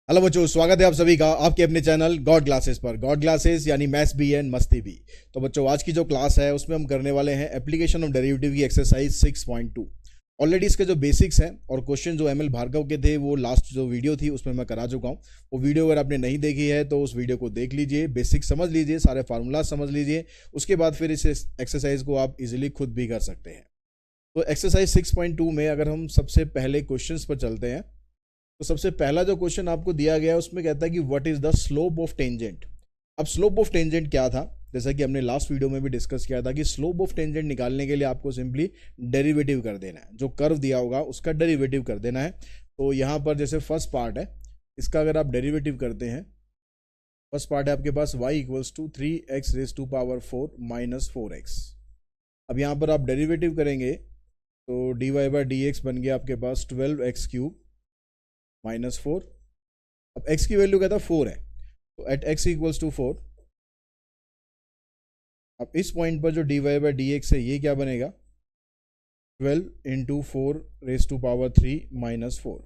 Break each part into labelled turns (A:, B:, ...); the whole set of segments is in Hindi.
A: हेलो बच्चों, स्वागत है आप सभी का आपके अपने चैनल गॉड क्लासेस पर। गॉड क्लासेस यानी मैथ्स भी एंड मस्ती भी। तो बच्चों, आज की जो क्लास है उसमें हम करने वाले हैं एप्लीकेशन ऑफ डेरिवेटिव की एक्सरसाइज 6.2। ऑलरेडी इसके जो बेसिक्स हैं और क्वेश्चन जो एमएल भार्गव के थे वो लास्ट जो वीडियो थी उसमें मैं करा चुका हूँ। वो वीडियो अगर आपने नहीं देखी है तो उस वीडियो को देख लीजिए, बेसिक समझ लीजिए, सारे फार्मूला समझ लीजिए। उसके बाद फिर इस एक्सरसाइज को आप इजीली खुद भी कर सकते हैं। तो एक्सरसाइज 6.2 में अगर हम सबसे पहले क्वेश्चंस पर चलते हैं तो सबसे पहला जो क्वेश्चन आपको दिया गया है उसमें कहता है कि what is the slope of tangent. अब स्लोप ऑफ टेंजेंट क्या था, जैसा कि हमने लास्ट वीडियो में भी डिस्कस किया था कि स्लोप ऑफ टेंजेंट निकालने के लिए आपको सिंपली डेरिवेटिव कर देना है, जो कर्व दिया होगा उसका डेरिवेटिव कर देना है। तो यहाँ पर जैसे फर्स्ट पार्ट है, इसका अगर आप डेरिवेटिव करते हैं, फर्स्ट पार्ट है आपके पास y equals to 3x raise to power 4 minus 4x। अब यहाँ पर आप डेरिवेटिव करेंगे तो dy बाई डी एक्स बन गया आपके पास 12x क्यूब माइनस 4। अब x की वैल्यू कहता 4 है, तो एट x इक्वल्स टू 4। अब इस पॉइंट पर जो dy बाई डी एक्स है ये क्या बनेगा, 12 into 4 raise to power 3 minus 4।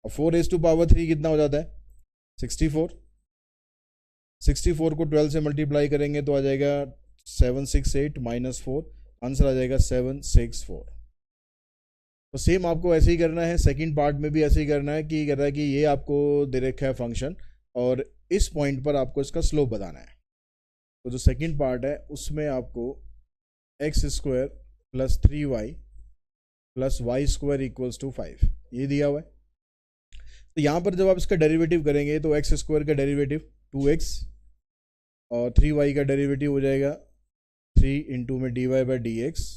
A: अब 4 रेज टू पावर 3 कितना हो जाता है, 64। 64 को 12 से मल्टीप्लाई करेंगे तो आ जाएगा 768 माइनस 4, आंसर आ जाएगा 764। तो सेम आपको ऐसे ही करना है, सेकंड पार्ट में भी ऐसे ही करना है कि कह रहा है कि ये आपको दे रखा है फंक्शन और इस पॉइंट पर आपको इसका स्लोप बताना है। तो जो सेकंड पार्ट है उसमें आपको X square plus 3y plus Y square equals to 5 ये दिया हुआ है। तो यहाँ पर जब आप इसका डेरिवेटिव करेंगे तो एक्स स्क्वायर का डेरिवेटिव 2x और 3y का डेरिवेटिव हो जाएगा 3 इंटू में dy by D X,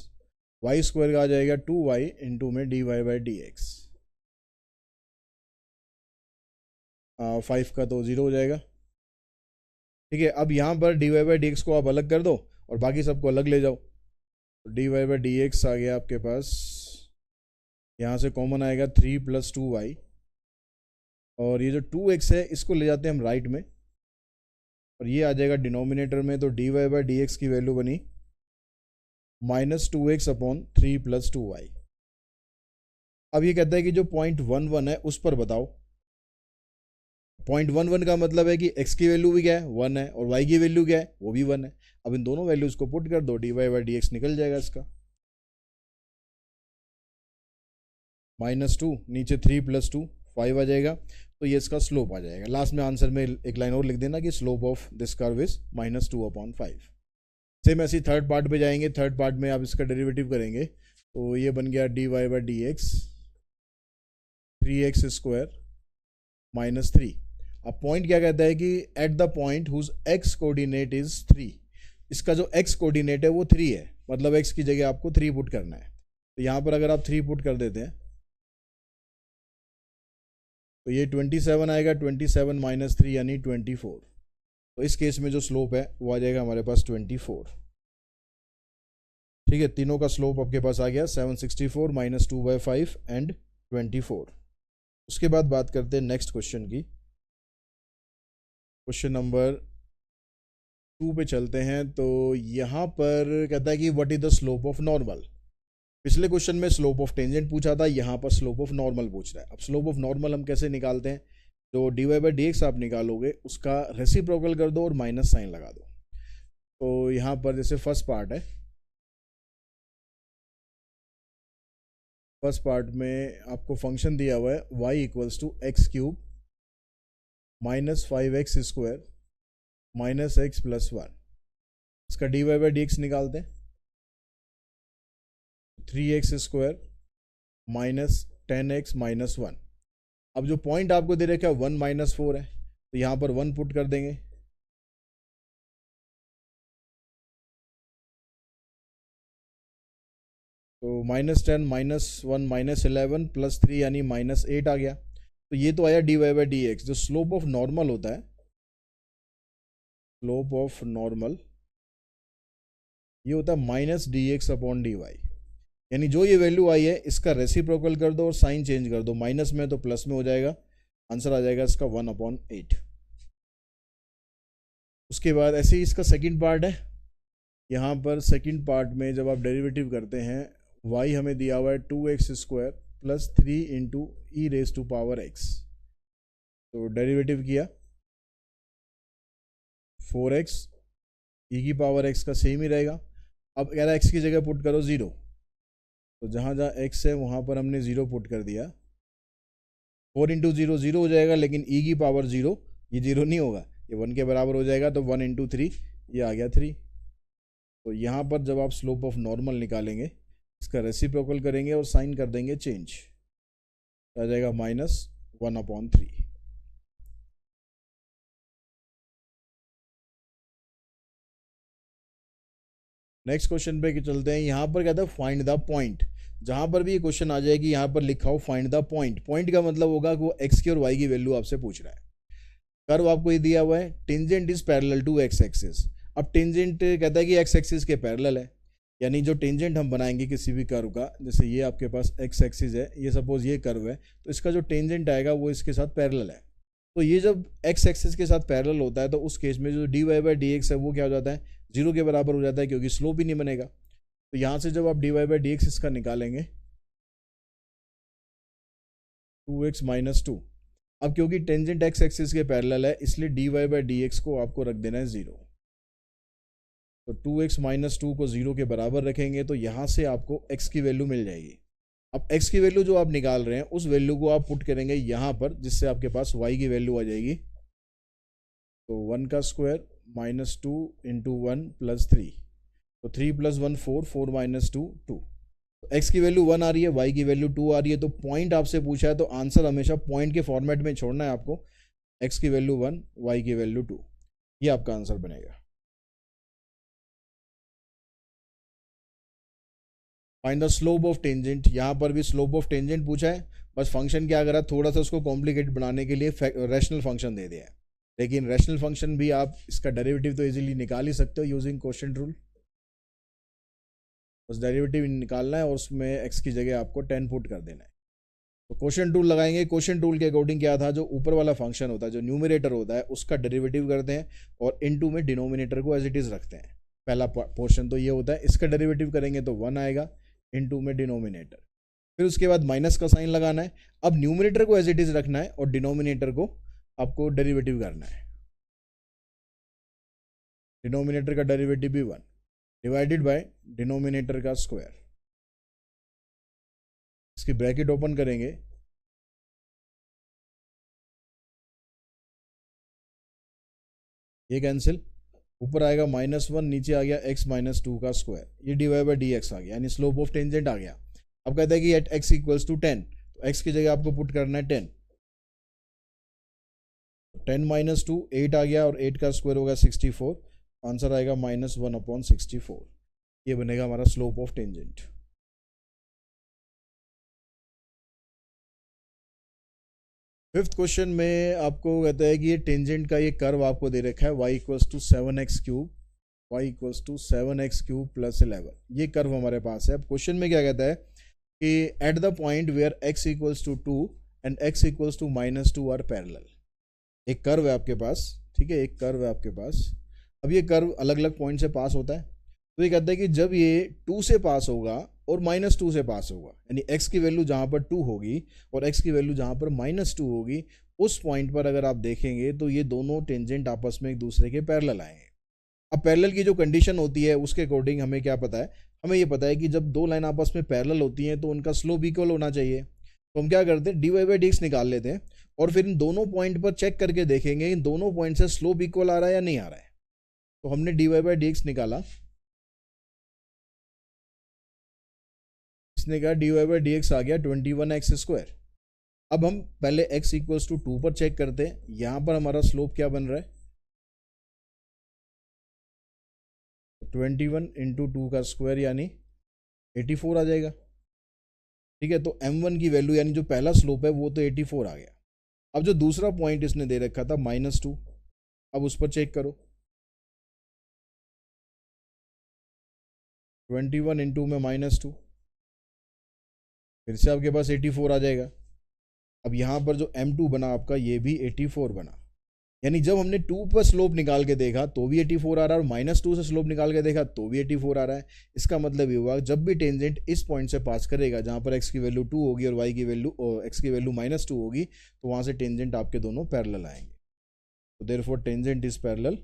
A: Y square का आ जाएगा 2y इंटू में dy बाई डी एक्स, 5 का तो 0 हो जाएगा। ठीक है, अब यहाँ पर dy बाई डी एक्स को आप अलग कर दो और बाकी सबको अलग ले जाओ। तो dy बाई डी एक्स आ गया आपके पास, यहाँ से कॉमन आएगा 3 प्लस 2y और ये जो 2x है इसको ले जाते हैं हम राइट में और ये आ जाएगा डिनोमिनेटर में। तो dy बाई डी एक्स की वैल्यू बनी minus 2x upon 3 plus 2y। अब ये कहता है कि जो पॉइंट 1 है उस पर बताओ। पॉइंट 1 का मतलब है कि x की वैल्यू भी क्या है 1 है और y की वैल्यू क्या है वो भी 1 है। अब इन दोनों वैल्यूज को पुट कर दो, dy बाई डी एक्स निकल जाएगा इसका -2 नीचे 3 प्लस 2 5 आ जाएगा। तो ये इसका स्लोप आ जाएगा। लास्ट में आंसर में एक लाइन और लिख देना कि slope of this curve is -2 upon 5। Same ऐसे थर्ड पार्ट पे जाएंगे, थर्ड पार्ट में आप इसका डेरिवेटिव करेंगे तो ये बन गया dy by D X 3x square minus 3। अब पॉइंट क्या कहता है कि at the point whose x coordinate is 3, इसका जो x कोऑर्डिनेट है वो 3 है, मतलब x की जगह आपको 3 पुट करना है। तो यहाँ पर अगर आप 3 पुट कर देते हैं तो ये 27 आएगा, 27 माइनस 3 यानी 24। तो इस केस में जो स्लोप है वो आ जाएगा हमारे पास 24। ठीक है, तीनों का स्लोप आपके पास आ गया 764 माइनस 2/5 एंड 24। उसके बाद बात करते हैं नेक्स्ट क्वेश्चन की। क्वेश्चन नंबर 2 पे चलते हैं। तो यहाँ पर कहता है कि what is the slope of normal. पिछले क्वेश्चन में स्लोप ऑफ टेंजेंट पूछा था, यहाँ पर स्लोप ऑफ नॉर्मल पूछ रहा है। अब स्लोप ऑफ नॉर्मल हम कैसे निकालते हैं, जो dy बाई डी एक्स आप निकालोगे उसका रेसिप्रोकल कर दो और माइनस साइन लगा दो। तो यहाँ पर जैसे फर्स्ट पार्ट है, फर्स्ट पार्ट में आपको फंक्शन दिया हुआ है y equals to X cube minus 5x square minus x plus 1। इसका dy बाई डी एक्स निकालते हैं, 3x square minus 10x minus 1। अब जो पॉइंट आपको दे रखा है 1 माइनस 4 है, तो यहाँ पर 1 पुट कर देंगे। तो -10 -1 -11 प्लस 3 यानी -8 आ गया। तो ये तो आया dy बाई डी एक्स। जो स्लोप ऑफ नॉर्मल होता है, स्लोप ऑफ नॉर्मल ये होता है minus D X upon D Y, यानी जो ये वैल्यू आई है इसका रेसिप्रोकल कर दो और साइन चेंज कर दो, माइनस में तो प्लस में हो जाएगा, आंसर आ जाएगा इसका 1/8। उसके बाद ऐसे ही इसका सेकंड पार्ट है। यहाँ पर सेकंड पार्ट में जब आप डेरिवेटिव करते हैं, y हमें दिया हुआ है 2x square plus 3 into E raise to power x। तो डेरिवेटिव किया 4x e की पावर x का सेम ही रहेगा। अब कह रहा है x की जगह पुट करो 0, तो जहाँ जहाँ x है वहाँ पर हमने 0 पुट कर दिया। 4 इंटू 0 0 हो जाएगा, लेकिन e की पावर 0 ये 0 नहीं होगा, ये 1 के बराबर हो जाएगा, तो 1 इंटू 3 ये आ गया 3। तो यहाँ पर जब आप स्लोप ऑफ नॉर्मल निकालेंगे, इसका रेसिप्रोकल करेंगे और साइन कर देंगे चेंज, आ जाएगा -1/3। नेक्स्ट क्वेश्चन पे चलते हैं। यहाँ पर कहता है फाइंड द पॉइंट। जहाँ पर भी ये क्वेश्चन आ जाएगी यहाँ पर लिखा हो फाइंड द पॉइंट। पॉइंट का मतलब होगा कि वो एक्स की और वाई की वैल्यू आपसे पूछ रहा है। कर्व आपको ये दिया हुआ है, tangent is parallel to X axis. अब टेंजेंट कहता है कि एक्स एक्सिस के पैरेलल है, यानी जो टेंजेंट हम बनाएंगे किसी भी कर्व का, जैसे ये आपके पास एक्स एक्सिस है, ये सपोज ये कर्व है, तो इसका जो टेंजेंट आएगा वो इसके साथ पैरेलल है। तो ये जब एक्स एक्सिस के साथ पैरेलल होता है तो उस केस में जो dy बाई डी एक्स है वो क्या हो जाता है, 0 के बराबर हो जाता है, क्योंकि स्लोप ही नहीं बनेगा। तो यहाँ से जब आप dy बाई डी एक्स इसका निकालेंगे 2x माइनस 2। अब क्योंकि टेंजेंट एक्स एक्सिस के पैरेलल है, इसलिए dy बाई डी एक्स को आपको रख देना है 0। तो 2x माइनस 2 को 0 के बराबर रखेंगे तो यहाँ से आपको x की वैल्यू मिल जाएगी। अब x की वैल्यू जो आप निकाल रहे हैं उस वैल्यू को आप पुट करेंगे यहाँ पर, जिससे आपके पास y की वैल्यू आ जाएगी। तो 1 का स्क्वायर माइनस 2 इंटू 1 प्लस 3, तो 3 प्लस 1 4, 4 माइनस 2 2। तो x की वैल्यू 1 आ रही है, y की वैल्यू 2 आ रही है। तो पॉइंट आपसे पूछा है तो आंसर हमेशा पॉइंट के फॉर्मेट में छोड़ना है आपको। x की वैल्यू 1, y की वैल्यू 2, ये आपका आंसर बनेगा। Find the slope of tangent. यहाँ पर भी स्लोप ऑफ टेंजेंट पूछा है, बस फंक्शन क्या करा, थोड़ा सा उसको कॉम्प्लिकेट बनाने के लिए रैशनल फंक्शन दे दिया है। लेकिन रैशनल फंक्शन भी आप इसका डेरिवेटिव तो इजीली निकाल ही सकते हो यूजिंग क्वोशिएंट रूल। बस डेरिवेटिव निकालना है और उसमें x की जगह आपको 10 पुट कर देना है। तो क्वोशिएंट रूल लगाएंगे। क्वोशिएंट रूल के अकॉर्डिंग क्या था, जो ऊपर वाला फंक्शन होता है, जो न्यूमरेटर होता है, उसका डेरिवेटिव करते हैं और इनटू में डिनोमिनेटर को एज इट इज रखते हैं। पहला पोर्शन तो ये होता है, इसका डेरिवेटिव करेंगे तो 1 आएगा, इनटू में डिनोमिनेटर, फिर उसके बाद माइनस का साइन लगाना है। अब न्यूमरेटर को एज इट इज रखना है और डिनोमिनेटर को आपको डेरिवेटिव करना है। डिनोमिनेटर का डेरिवेटिव भी 1 डिवाइडेड बाय डिनोमिनेटर का स्क्वायर। इसकी ब्रैकेट ओपन करेंगे, ये कैंसिल, ऊपर आएगा -1, नीचे आ गया x माइनस 2 का स्क्वायर, ये dy बाई डी एक्स आ गया, यानी स्लोप ऑफ टेंजेंट आ गया। अब कहता है कि एट x इक्वल्स टू 10, तो x की जगह आपको पुट करना है 10। 10 माइनस 2 8 आ गया और 8 का स्क्वायर होगा 64, आंसर आएगा -1/64। ये बनेगा हमारा slope of tangent. Fifth question में आपको कहता है कि ये टेंजेंट का ये कर्व आपको दे रखा है y equals to 7x cube, y equals to 7x cube plus 11, ये कर्व हमारे पास है। अब क्वेश्चन में क्या कहता है कि at the point where x equals to 2 and x equals to -2 are parallel. एक कर्व है आपके पास, ठीक है, एक कर्व है आपके पास। अब ये कर्व अलग अलग पॉइंट से पास होता है, तो ये कहता है कि जब ये 2 से पास होगा और -2 से पास होगा, यानी x की वैल्यू जहाँ पर 2 होगी और x की वैल्यू जहाँ पर -2 होगी, उस पॉइंट पर अगर आप देखेंगे तो ये दोनों टेंजेंट आपस में एक दूसरे के पैरेलल आएंगे। अब पैरेलल की जो कंडीशन होती है उसके अकॉर्डिंग हमें क्या पता है, हमें ये पता है कि जब दो लाइन आपस में पैरेलल होती हैं तो उनका स्लोप इक्वल होना चाहिए। तो हम क्या करते हैं, dy बाई डी एक्स निकाल लेते हैं और फिर इन दोनों पॉइंट पर चेक करके देखेंगे इन दोनों पॉइंट से स्लोप इक्वल आ रहा है या नहीं आ रहा है। तो हमने dy बाई डी एक्स निकाला, इसने कहा dy बाई डी एक्स आ गया 21x स्क्वायर। अब हम पहले x इक्वल्स टू 2 पर चेक करते हैं, यहां पर हमारा स्लोप क्या बन रहा है, 21 इंटू 2 का स्क्वायर यानी 84 आ जाएगा। ठीक है, तो m1 की वैल्यू यानी जो पहला स्लोप है वो तो 84 आ गया। अब जो दूसरा पॉइंट इसने दे रखा था -2, अब उस पर चेक करो, 21 इंटू में -2, फिर से आपके पास 84 आ जाएगा। अब यहाँ पर जो m2 बना आपका ये भी 84 बना, यानी जब हमने 2 पर स्लोप निकाल के देखा तो भी 84 आ रहा है, और -2 से स्लोप निकाल के देखा तो भी 84 आ रहा है। इसका मतलब ये हुआ जब भी टेंजेंट इस पॉइंट से पास करेगा जहाँ पर x की वैल्यू 2 होगी और y की वैल्यू x की वैल्यू -2 होगी, तो वहाँ से टेंजेंट आपके दोनों पैरेलल आएंगे। तो therefore tangent is parallel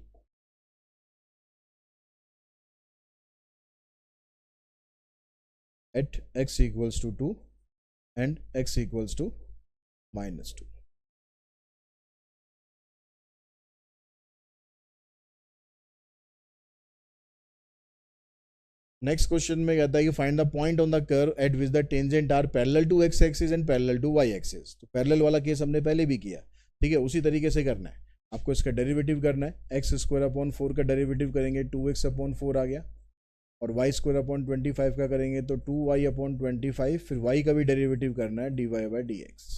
A: at x equals to 2 and x equals to -2. Next question में कहता है कि find the point on the curve at which the tangent are parallel to x axis and parallel to y axis. तो पैरेलल वाला केस हमने पहले भी किया, ठीक है, उसी तरीके से करना है आपको। इसका डेरिवेटिव करना है, x² का डेरिवेटिव करेंगे 2x/4 आ गया, और y² का करेंगे तो 2y/25, फिर y का भी डेरिवेटिव करना है dy/dx।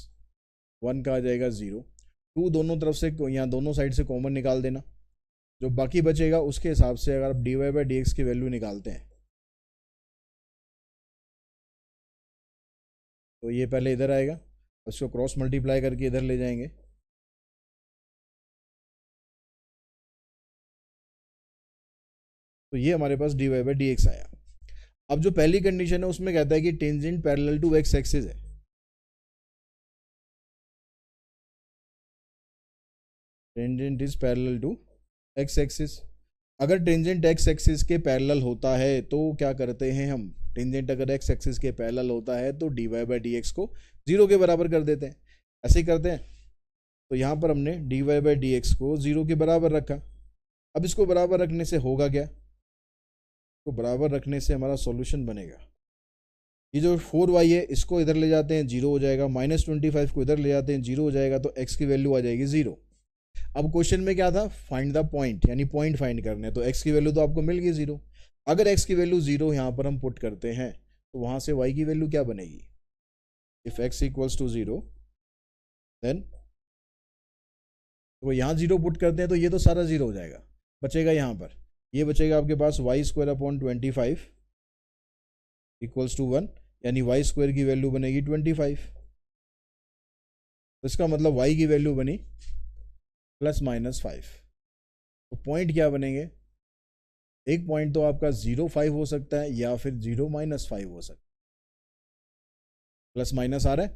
A: 1 का आ जाएगा 0, 2 दोनों तरफ से, यहाँ दोनों साइड से कॉमन निकाल देना, जो बाकी बचेगा उसके हिसाब से अगर आप dy/dx की वैल्यू निकालते हैं तो ये पहले इधर आएगा, उसको क्रॉस मल्टीप्लाई करके इधर ले जाएंगे, तो ये हमारे पास dy/dx आया। अब जो पहली कंडीशन है उसमें कहता है कि tangent parallel to x axis है। Tangent is parallel to x axis. अगर टेंजेंट x एक्सिस के पैरेलल होता है तो क्या करते हैं हम, टेंजेंट अगर x एक्सिस के पैरेलल होता है तो dy/dx को 0 के बराबर कर देते हैं। ऐसे ही करते हैं, तो यहाँ पर हमने dy/dx को 0 के बराबर रखा। अब इसको बराबर रखने से होगा क्या, को बराबर रखने से हमारा सॉल्यूशन बनेगा, ये जो 4y है इसको इधर ले जाते हैं 0 हो जाएगा, -25 को इधर ले जाते हैं 0 हो जाएगा, तो x की वैल्यू आ जाएगी 0। अब क्वेश्चन में क्या था, फाइंड द पॉइंट, यानी पॉइंट फाइंड करने हैं, तो x की वैल्यू तो आपको मिल गई 0। अगर x की वैल्यू 0 यहाँ पर हम पुट करते हैं तो वहाँ से y की वैल्यू क्या बनेगी, if x equals to 0 then, तो यहाँ 0 पुट करते हैं तो ये तो सारा 0 हो जाएगा, बचेगा यहाँ पर, ये बचेगा आपके पास y² इक्वल्स टू 1, यानी y² की वैल्यू बनेगी 25। तो इसका मतलब y की वैल्यू बनी ±5। तो पॉइंट क्या बनेंगे, एक पॉइंट तो आपका 0, 5 हो सकता है या फिर 0, -5 हो सकता है। प्लस माइनस आ रहा है,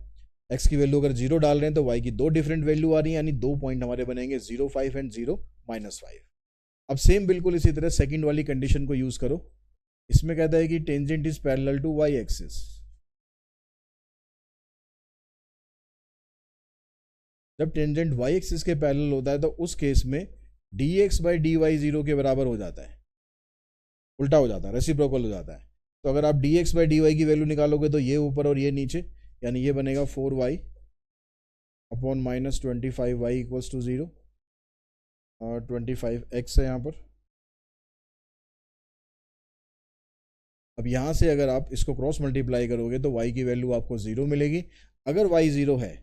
A: x की वैल्यू अगर 0 डाल रहे हैं तो y की 2 डिफरेंट वैल्यू आ रही है, यानी 2 पॉइंट हमारे बनेंगे 0, 5 एंड 0, -5। अब सेम बिल्कुल इसी तरह सेकंड वाली कंडीशन को यूज करो। इसमें कहता है कि tangent is parallel to y axis. जब टेंजेंट y एक्सिस के पैरेलल होता है तो उस केस में dx/dy 0 के बराबर हो जाता है, उल्टा हो जाता है, रेसिप्रोकल हो जाता है। तो अगर आप dx/dy की वैल्यू निकालोगे तो ये ऊपर और ये नीचे, यानी ये बनेगा 4y upon -25y equals to 0, और 25x है यहाँ पर। अब यहाँ से अगर आप इसको क्रॉस मल्टीप्लाई करोगे तो y की वैल्यू आपको 0 मिलेगी। अगर y 0 है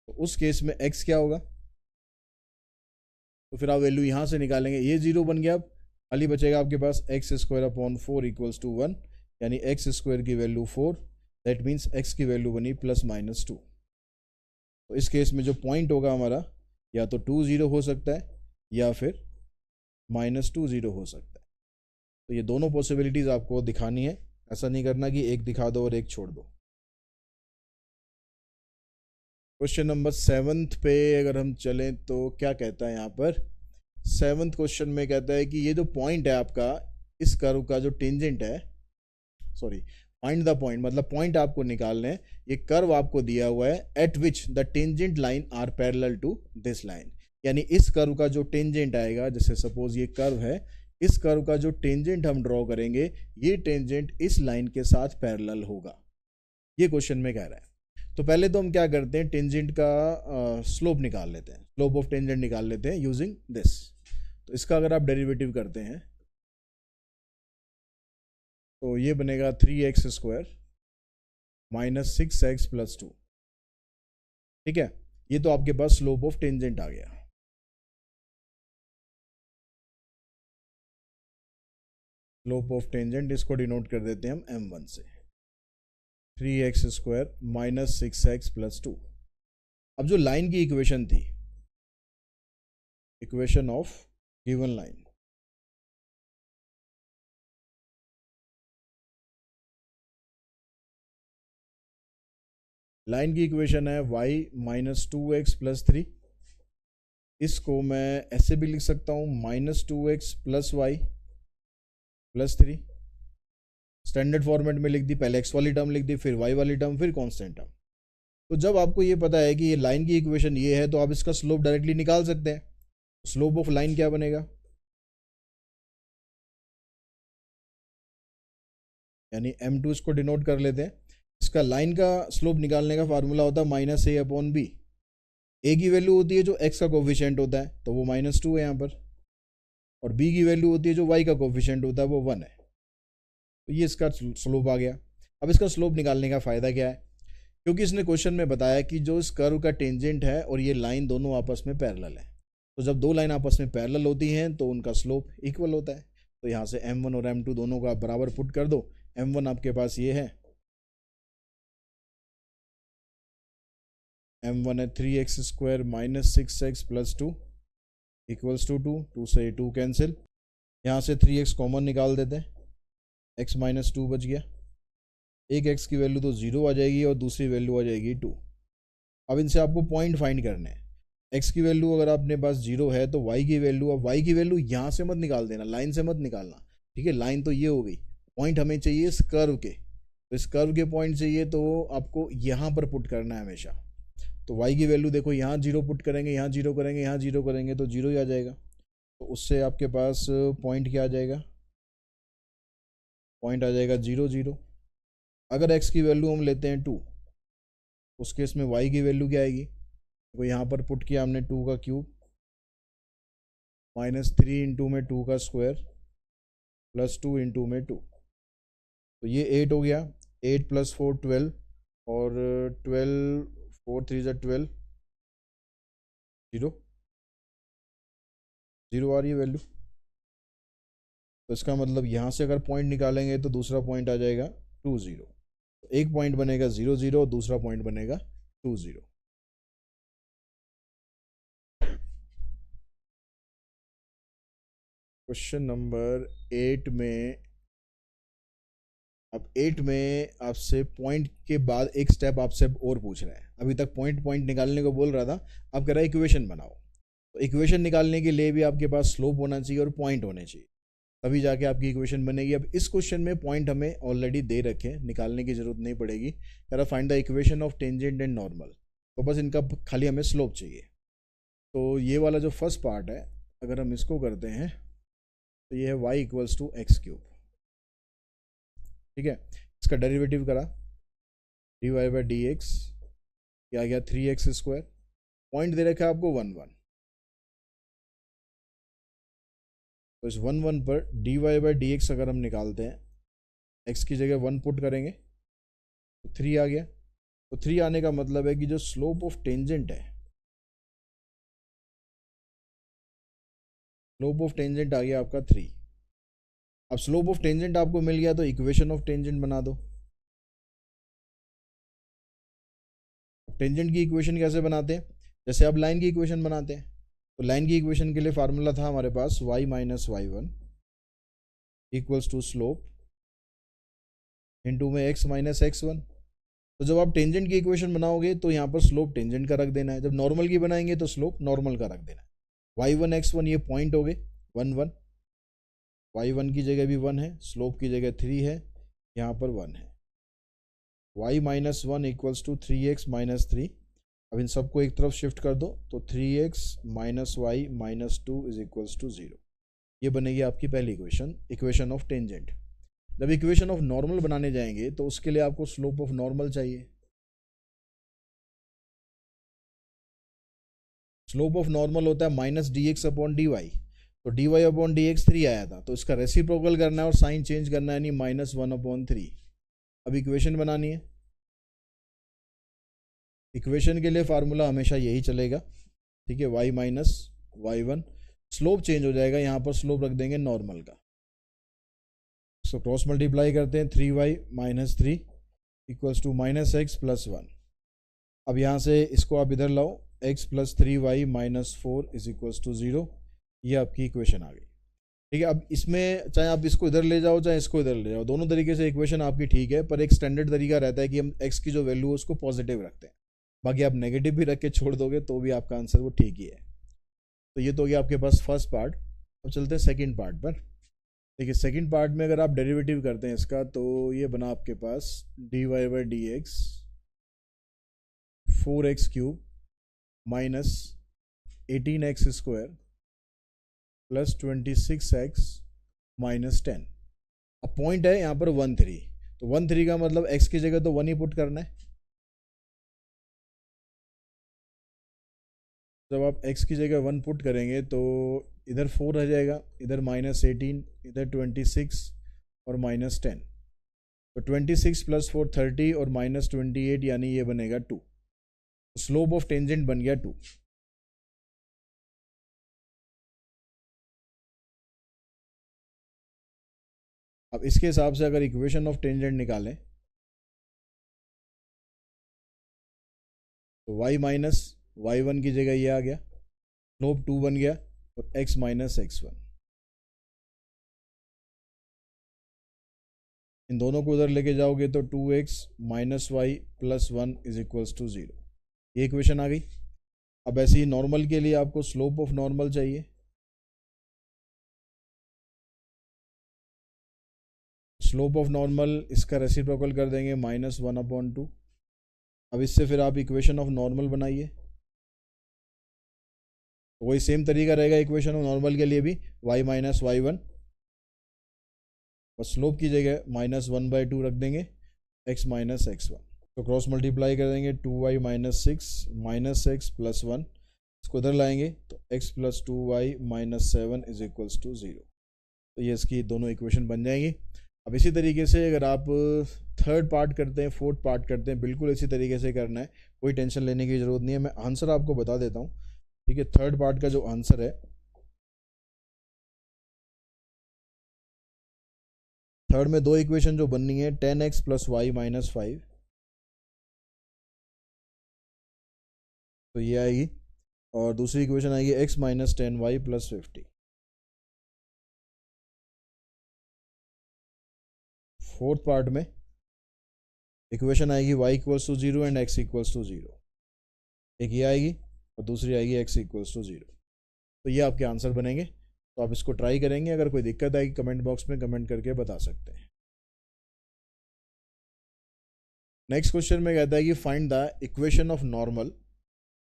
A: तो उस केस में x क्या होगा, तो फिर आप वैल्यू यहाँ से निकालेंगे, ये 0 बन गया। अब खाली बचेगा आपके पास x² इक्वल्स टू 1, यानी x² की वैल्यू 4, दैट मीन्स x की वैल्यू बनी +-2। तो इस केस में जो पॉइंट होगा हमारा या तो 2 0 हो सकता है या फिर -2 0 हो सकता है। तो ये दोनों पॉसिबिलिटीज आपको दिखानी है, ऐसा नहीं करना कि एक दिखा दो और एक छोड़ दो। क्वेश्चन नंबर 7 पे अगर हम चलें तो क्या कहता है यहाँ पर, 7th क्वेश्चन में कहता है कि ये जो पॉइंट है आपका, इस कर्व का जो टेंजेंट है, सॉरी, फाइंड द पॉइंट मतलब पॉइंट आपको निकालना है। ये कर्व आपको दिया हुआ है at which the tangent line are parallel to this line, यानी इस कर्व का जो टेंजेंट आएगा, जैसे सपोज ये कर्व है, इस कर्व का जो टेंजेंट हम ड्रॉ करेंगे, ये टेंजेंट इस लाइन के साथ पैरेलल होगा, ये क्वेश्चन में कह रहा है। तो पहले तो हम क्या करते हैं, टेंजेंट का स्लोप निकाल लेते हैं, स्लोप ऑफ टेंजेंट निकाल लेते हैं यूजिंग दिस। तो इसका अगर आप डेरिवेटिव करते हैं तो ये बनेगा 3x² -6x + 2, ठीक है। ये तो आपके पास स्लोप ऑफ टेंजेंट आ गया। स्लोप ऑफ टेंजेंट इसको डिनोट कर देते हैं हम m1 से, 3x² -6x + 2। अब जो लाइन की इक्वेशन थी equation of given line. Line की इक्वेशन है y माइनस 2x प्लस 3। इसको मैं ऐसे भी लिख सकता हूँ -2x plus y plus 3। Standard format में लिख दी, पहले x वाली टर्म लिख दी, फिर y वाली टर्म, फिर कांस्टेंट टर्म। तो जब आपको ये पता है कि ये लाइन की इक्वेशन ये है तो आप इसका स्लोप डायरेक्टली निकाल सकते हैं। स्लोप ऑफ लाइन क्या बनेगा, यानी m2 इसको डिनोट कर लेते हैं। इसका लाइन का स्लोप निकालने का फार्मूला होता है -a/b। a की वैल्यू होती है जो x का कोफिशिएंट होता है, तो वो -2 है यहाँ पर, और b की वैल्यू होती है जो y का कोफिशिएंट होता है, वो 1 है। तो ये इसका स्लोप आ गया। अब इसका स्लोप निकालने का फ़ायदा क्या है, क्योंकि इसने क्वेश्चन में बताया कि जो इस कर्व का टेंजेंट है और ये लाइन दोनों आपस में पैरेलल है। तो जब दो लाइन आपस में पैरेलल होती हैं तो उनका स्लोप इक्वल होता है। तो यहाँ से m1 और m2 दोनों का बराबर पुट कर दो। m1 आपके पास ये है, m1 है 3x² minus 6x plus 2 equals to 2। 2 से 2 कैंसिल, यहाँ से 3x कॉमन निकाल देते हैं, x माइनस 2 बच गया। एक x की वैल्यू तो 0 आ जाएगी और दूसरी वैल्यू आ जाएगी 2। अब इनसे आपको पॉइंट फाइंड करने हैं। x की वैल्यू अगर आपने पास 0 है तो y की वैल्यू, अब y की वैल्यू यहाँ से मत निकाल देना, लाइन से मत निकालना, ठीक है। लाइन तो ये हो गई, पॉइंट हमें चाहिए इस कर्व के, तो इस कर्व के पॉइंट चाहिए तो आपको यहाँ पर पुट करना है हमेशा। तो y की वैल्यू देखो, यहाँ 0 पुट करेंगे, यहाँ 0 करेंगे, यहाँ 0 करेंगे तो 0 ही आ जाएगा। तो उससे आपके पास पॉइंट क्या आ जाएगा, पॉइंट आ जाएगा 0 0। अगर x की वैल्यू हम लेते हैं 2, उस केस में y की वैल्यू क्या आएगी, तो यहाँ पर पुट किया हमने 2 का क्यूब -3 इंटू में 2 का स्क्वायर प्लस 2 इंटू में 2, तो ये 8 हो गया। 8 प्लस 4 12, और 12 4 3 12, 0 0 आ रही है वैल्यू। तो इसका मतलब यहाँ से अगर पॉइंट निकालेंगे तो दूसरा पॉइंट आ जाएगा 2 0। तो एक पॉइंट बनेगा 0 0 और दूसरा पॉइंट बनेगा 2 0। क्वेश्चन नंबर 8 में, अब 8 में आपसे पॉइंट के बाद एक स्टेप आपसे और पूछ रहा है। अभी तक पॉइंट निकालने को बोल रहा था, अब कह रहा है इक्वेशन बनाओ। तो इक्वेशन निकालने के लिए भी आपके पास स्लोप होना चाहिए और पॉइंट होने चाहिए, तभी जाके आपकी इक्वेशन बनेगी। अब इस क्वेश्चन में पॉइंट हमें ऑलरेडी दे रखे, निकालने की जरूरत नहीं पड़ेगी। कह रहा find the equation of tangent and normal, तो बस इनका खाली हमें स्लोप चाहिए। तो ये वाला जो फर्स्ट पार्ट है, अगर हम इसको करते हैं तो ये है y इक्वल्स टू x3, ठीक है। इसका डेरिवेटिव करा, dy/dx, ये आ गया 3x²। पॉइंट दे रखा है आपको 1 1, तो इस 1 1 पर dy/dx अगर हम निकालते हैं, x की जगह 1 पुट करेंगे तो 3 आ गया। तो 3 आने का मतलब है कि जो स्लोप ऑफ टेंजेंट है, स्लोप ऑफ टेंजेंट आ गया आपका 3। अब स्लोप ऑफ टेंजेंट आपको मिल गया तो इक्वेशन ऑफ टेंजेंट बना दो। टेंजेंट की इक्वेशन कैसे बनाते हैं, जैसे आप लाइन की इक्वेशन बनाते हैं। तो लाइन की इक्वेशन के लिए फार्मूला था हमारे पास y minus y1 equals to slope into में x माइनस x1। तो जब आप टेंजेंट की इक्वेशन बनाओगे तो यहाँ पर स्लोप टेंजेंट का रख देना है, जब नॉर्मल की बनाएंगे तो स्लोप नॉर्मल का रख देना है। y1 x1 ये पॉइंट हो गए 1 1, y1 की जगह भी 1 है, स्लोप की जगह 3 है, यहाँ पर 1 है। y minus 1 equals to 3x minus 3। अब इन सबको एक तरफ शिफ्ट कर दो तो 3x minus y minus 2 is equals to 0। ये बनेगी आपकी पहली इक्वेशन, इक्वेशन ऑफ टेंजेंट। जब इक्वेशन ऑफ नॉर्मल बनाने जाएंगे तो उसके लिए आपको स्लोप ऑफ नॉर्मल चाहिए। स्लोप ऑफ नॉर्मल होता है -dx/dy, तो dy/dx 3 आया था, तो इसका रेसिप्रोकल करना है और साइन चेंज करना है, यानी -1/3। अब इक्वेशन बनानी है। इक्वेशन के लिए फार्मूला हमेशा यही चलेगा, ठीक है, y minus y1। Slope change हो जाएगा, यहाँ पर स्लोप रख देंगे नॉर्मल का। इसको क्रॉस मल्टीप्लाई करते हैं, 3y minus 3 equals to -x plus 1। अब यहाँ से इसको आप इधर लाओ, x plus 3y minus 4 is equals to 0। ये आपकी इक्वेशन आ गई। ठीक है, अब इसमें चाहे आप इसको इधर ले जाओ चाहे इसको इधर ले जाओ, दोनों तरीके से इक्वेशन आपकी ठीक है, पर एक स्टैंडर्ड तरीका रहता है कि हम x की जो वैल्यू है उसको पॉजिटिव रखते हैं। बाकी आप नेगेटिव भी रख के छोड़ दोगे तो भी आपका आंसर वो ठीक ही है। तो ये तो हो गया आपके पास फर्स्ट पार्ट। अब चलते हैं सेकंड पार्ट पर। देखिए सेकंड पार्ट में अगर आप डेरिवेटिव करते हैं इसका, तो ये बना आपके पास dy by D x 4x³ minus 18x square plus 26x minus 10। अब पॉइंट है यहाँ पर 1 3, तो 1 3 का मतलब x की जगह तो 1 ही पुट करना है। जब आप x की जगह 1 पुट करेंगे तो इधर 4 रह जाएगा, इधर माइनस 18, इधर 26 और माइनस 10। तो 26 प्लस 4 30 और माइनस 28 यानी ये बनेगा 2। स्लोप ऑफ टेंजेंट बन गया 2। अब इसके हिसाब से अगर इक्वेशन ऑफ टेंजेंट निकालें तो y माइनस y1 की जगह ये आ गया, स्लोप 2 बन गया और x माइनस x1। इन दोनों को उधर लेके जाओगे तो 2x minus y plus 1 is equals to 0। ये इक्वेशन आ गई। अब ऐसे ही नॉर्मल के लिए आपको स्लोप ऑफ नॉर्मल चाहिए। स्लोप ऑफ नॉर्मल इसका रेसिप्रोकल कर देंगे -1/2। अब इससे फिर आप इक्वेशन ऑफ नॉर्मल बनाइए। वही सेम तरीका रहेगा इक्वेशन ऑफ नॉर्मल के लिए भी, y माइनस y1 और स्लोप की जगह -1/2 रख देंगे, x माइनस x1। तो क्रॉस मल्टीप्लाई कर देंगे 2y minus 6 minus x plus 1, इसको इधर लाएंगे तो x plus 2y minus 7 is equals to 0। तो ये इसकी दोनों इक्वेशन बन जाएंगी। अब इसी तरीके से अगर आप थर्ड पार्ट करते हैं, फोर्थ पार्ट करते हैं, बिल्कुल इसी तरीके से करना है, कोई टेंशन लेने की ज़रूरत नहीं है। मैं आंसर आपको बता देता हूँ। ठीक है, थर्ड पार्ट का जो आंसर है, थर्ड में दो इक्वेशन जो बननी है 10x प्लस वाई माइनस 5, तो ये आएगी, और दूसरी इक्वेशन आएगी x minus 10y plus 50। Fourth part में इक्वेशन आएगी y equals to 0 and x equals to 0। एक ये आएगी और दूसरी आएगी x इक्वल्स टू 0। तो ये आपके आंसर बनेंगे। तो आप इसको ट्राई करेंगे, अगर कोई दिक्कत आएगी कमेंट बॉक्स में कमेंट करके बता सकते हैं। नेक्स्ट क्वेश्चन में कहता है कि find the equation of normal.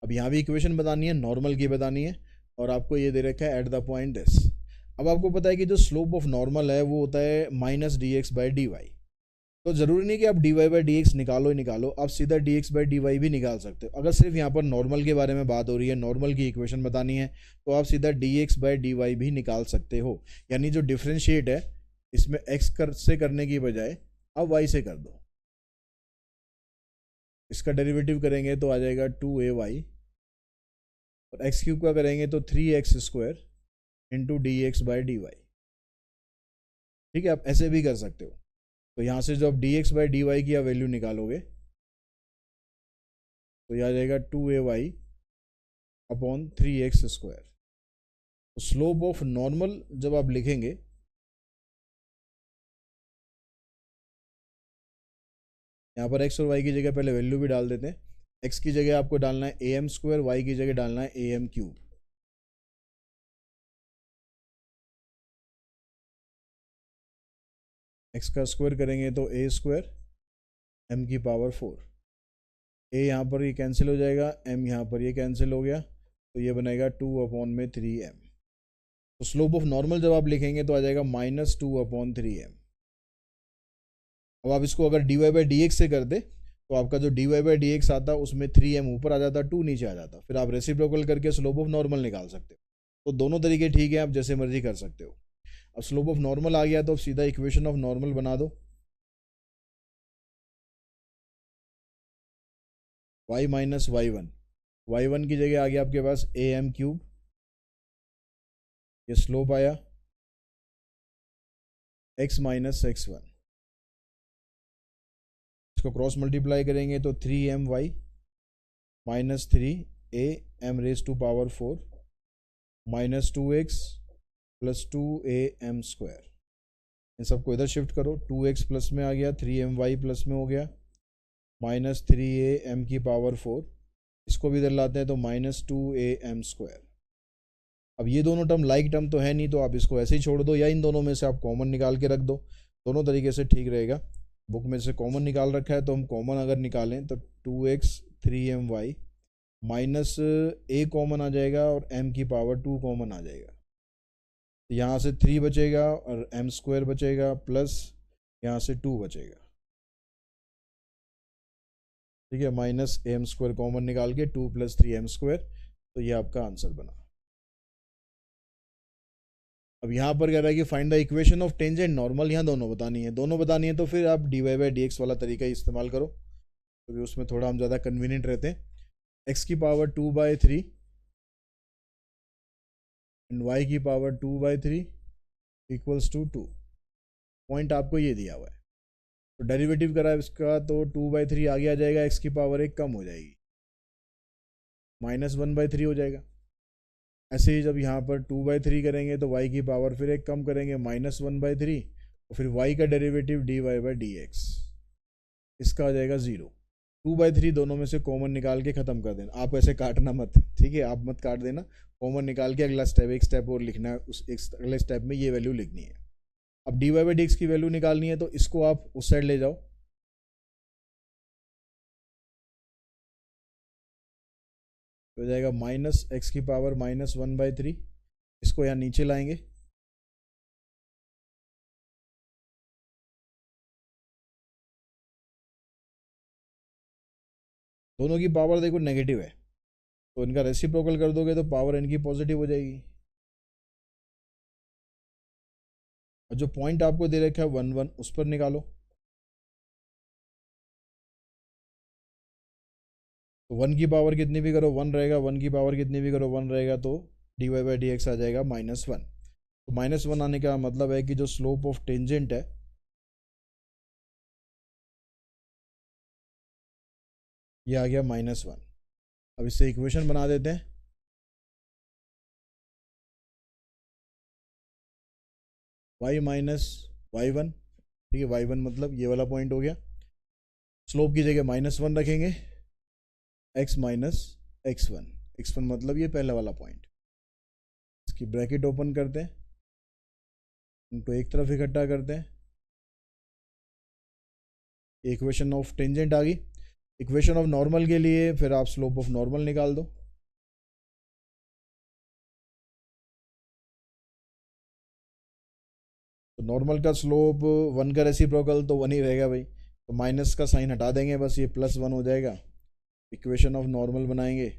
A: अब यहाँ भी इक्वेशन बतानी है, नॉर्मल की बतानी है, और आपको ये दे रखा है एट द पॉइंट दिस। अब आपको पता है कि जो स्लोप ऑफ नॉर्मल है वो होता है माइनस dx बाई dy। तो ज़रूरी नहीं कि आप dy बाई dx निकालो ही निकालो, आप सीधा dx बाई dy भी निकाल सकते हो। अगर सिर्फ यहाँ पर नॉर्मल के बारे में बात हो रही है, नॉर्मल की इक्वेशन बतानी है, तो आप सीधा dx बाई dy भी निकाल सकते हो। यानी जो डिफ्रेंशिएट है इसमें x से करने की बजाय आप y से कर दो। इसका डेरिवेटिव करेंगे तो आ जाएगा 2ay, और एक्स क्यूब का करेंगे तो 3x square into d x by d y. ठीक है, आप ऐसे भी कर सकते हो। तो यहाँ से जो आप d x by d y की वैल्यू निकालोगे तो यह आ जाएगा 2ay अपॉन 3x स्क्वायर। तो स्लोप ऑफ नॉर्मल जब आप लिखेंगे, यहाँ पर x और y की जगह पहले वैल्यू भी डाल देते हैं। x की जगह आपको डालना है am स्क्वायर, y की जगह डालना है am क्यूब। x का स्क्वायर करेंगे तो a स्क्वायर m की पावर 4। a यहाँ पर ये कैंसिल हो जाएगा, m यहाँ पर ये कैंसिल हो गया, तो ये बनेगा 2/3m। तो स्लोप ऑफ नॉर्मल जब आप लिखेंगे तो आ जाएगा -2/3m। अब आप इसको अगर dy बाई डी एक्स से कर दे तो आपका जो dy बाई डी एक्स आता उसमें 3m ऊपर आ जाता, 2 नीचे आ जाता, फिर आप रेसिप्रोकल करके स्लोप ऑफ नॉर्मल निकाल सकते हो। तो दोनों तरीके ठीक है, आप जैसे मर्जी कर सकते हो। अब स्लोप ऑफ नॉर्मल आ गया तो अब सीधा इक्वेशन ऑफ नॉर्मल बना दो। y माइनस y1 की जगह आ गया आपके पास am क्यूब, ये स्लोप आया x माइनस x1। इसको क्रॉस मल्टीप्लाई करेंगे तो 3my minus 3 a m raise to power 4 minus 2x plus 2am²। इन सबको इधर शिफ्ट करो, 2x प्लस में आ गया, 3my प्लस में हो गया, माइनस 3am की पावर 4। इसको भी इधर लाते हैं तो माइनस 2am²। अब ये दोनों टर्म लाइक टर्म तो है नहीं, तो आप इसको ऐसे ही छोड़ दो, या इन दोनों में से आप कॉमन निकाल के रख दो, दोनों तरीके से ठीक रहेगा। बुक में से कॉमन निकाल रखा है, तो हम कॉमन अगर निकालें तो 2x 3my minus a common आ जाएगा और m की पावर 2 कॉमन आ जाएगा। तो यहाँ से 3 बचेगा और m² बचेगा, प्लस यहाँ से 2 बचेगा, ठीक है। माइनस am² कॉमन निकाल के 2 + 3m², तो ये आपका आंसर बना। अब यहाँ पर कह रहा है कि find the equation of tangent normal, यहाँ दोनों बतानी है, तो फिर आप dy/dx वाला तरीका ही इस्तेमाल करो, क्योंकि तो उसमें थोड़ा हम ज़्यादा कन्वीनियंट रहते हैं। x की पावर 2/3 एंड y की पावर 2/3 इक्वल्स टू 2। पॉइंट आपको ये दिया हुआ है, तो डेरिवेटिव करा इसका तो 2/3 आगे आ जाएगा, x की पावर 1 कम हो जाएगी, -1/3 हो जाएगा। ऐसे ही जब यहाँ पर 2/3 करेंगे तो y की पावर फिर 1 कम करेंगे, -1/3, और फिर y का डेरिवेटिव dy/dx, इसका आ जाएगा 0। 2/3 दोनों में से कॉमन निकाल के ख़त्म कर देना, आप ऐसे काटना मत, ठीक है, आप मत काट देना, कॉमन निकाल के अगला स्टेप, एक स्टेप और लिखना है, उस एक अगले स्टेप में ये वैल्यू लिखनी है। अब dy/dx की वैल्यू निकालनी है, तो इसको आप उस साइड ले जाओ, तो हो जाएगा -x की पावर -1/3, इसको यहाँ नीचे लाएंगे, दोनों की पावर देखो नेगेटिव है, तो इनका रेसिप्रोकल कर दोगे तो पावर इनकी पॉजिटिव हो जाएगी। और जो पॉइंट आपको दे रखा है 1 1, उस पर निकालो, तो 1 की पावर कितनी भी करो 1 रहेगा, 1 की पावर कितनी भी करो 1 रहेगा, तो dy/dx आ जाएगा -1। तो -1 आने का मतलब है कि जो स्लोप ऑफ टेंजेंट है ये आ गया -1। अब इससे इक्वेशन बना देते हैं, y माइनस y1, ठीक है, y1 मतलब ये वाला पॉइंट हो गया, स्लोप की जगह -1 रखेंगे, x माइनस x1, x1 मतलब ये पहला वाला पॉइंट। इसकी ब्रैकेट ओपन करते हैं, इनको एक तरफ इकट्ठा करते हैं, इक्वेशन ऑफ टेंजेंट आ गई। इक्वेशन ऑफ नॉर्मल के लिए फिर आप स्लोप ऑफ नॉर्मल निकाल दो, तो नॉर्मल का स्लोप 1 का रेसिप्रोकल तो 1 ही रहेगा भाई, तो माइनस का साइन हटा देंगे, बस ये +1 हो जाएगा। इक्वेशन ऑफ नॉर्मल बनाएंगे,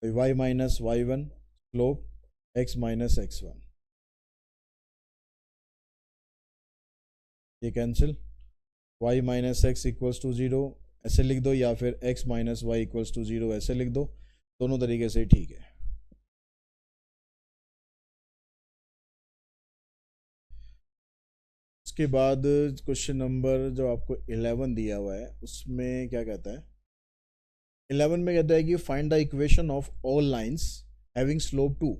A: y minus y1 slope x minus x1, ये cancel, y minus x equals to 0 ऐसे लिख दो, या फिर x minus y equals to 0 ऐसे लिख दो, दोनों तरीके से ठीक है। उसके बाद क्वेश्चन नंबर जो आपको 11 दिया हुआ है, उसमें क्या कहता है, 11 में कहता है कि find the equation of all lines having slope 2,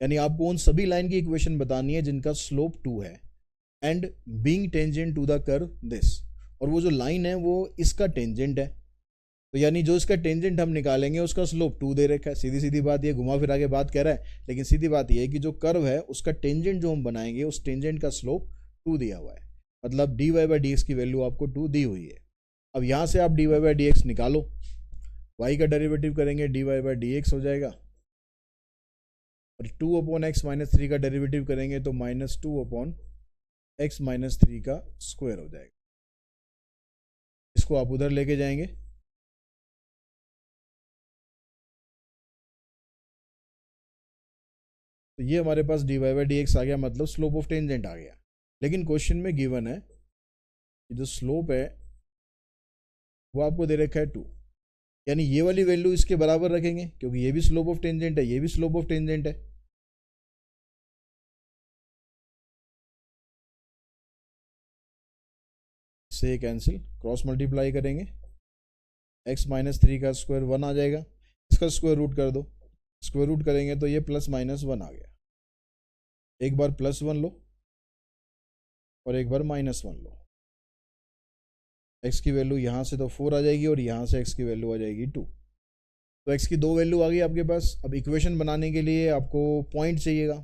A: यानी आपको उन सभी लाइन की इक्वेशन बतानी है जिनका स्लोप 2 है, and being tangent to the curve this, और वो जो लाइन है वो इसका टेंजेंट है, तो यानी जो इसका टेंजेंट हम निकालेंगे उसका स्लोप 2 दे रखा है। सीधी सीधी बात, ये घुमा फिरा के बात कह रहा है, लेकिन सीधी बात ये है कि जो कर्व है उसका टेंजेंट जो हम बनाएंगे उस टेंजेंट का स्लोप 2 दिया हुआ है, मतलब dy/dx की वैल्यू आपको 2 दी हुई है। अब यहाँ से आप dy/dx निकालो, y का डेरिवेटिव करेंगे dy/dx हो जाएगा, और 2/x माइनस 3 का डेरिवेटिव करेंगे तो -2/x माइनस 3 का स्क्वायर हो जाएगा। इसको आप उधर लेके जाएंगे, तो ये हमारे पास dy/dx आ गया, मतलब स्लोप ऑफ टेंजेंट आ गया। लेकिन क्वेश्चन में गिवन है कि जो स्लोप है वो आपको दे रखा है 2, यानी ये वाली वैल्यू इसके बराबर रखेंगे, क्योंकि ये भी स्लोप ऑफ टेंजेंट है, ये भी स्लोप ऑफ टेंजेंट है, से कैंसिल, क्रॉस मल्टीप्लाई करेंगे, एक्स माइनस थ्री का स्क्वायर 1 आ जाएगा, इसका स्क्वायर रूट कर दो, स्क्वायर रूट करेंगे तो ये प्लस माइनस 1 आ गया। एक बार प्लस 1 लो और एक बार माइनस 1 लो, एक्स की वैल्यू यहाँ से तो 4 आ जाएगी और यहाँ से एक्स की वैल्यू आ जाएगी 2। तो एक्स की 2 वैल्यू आ गई आपके पास। अब इक्वेशन बनाने के लिए आपको पॉइंट चाहिएगा,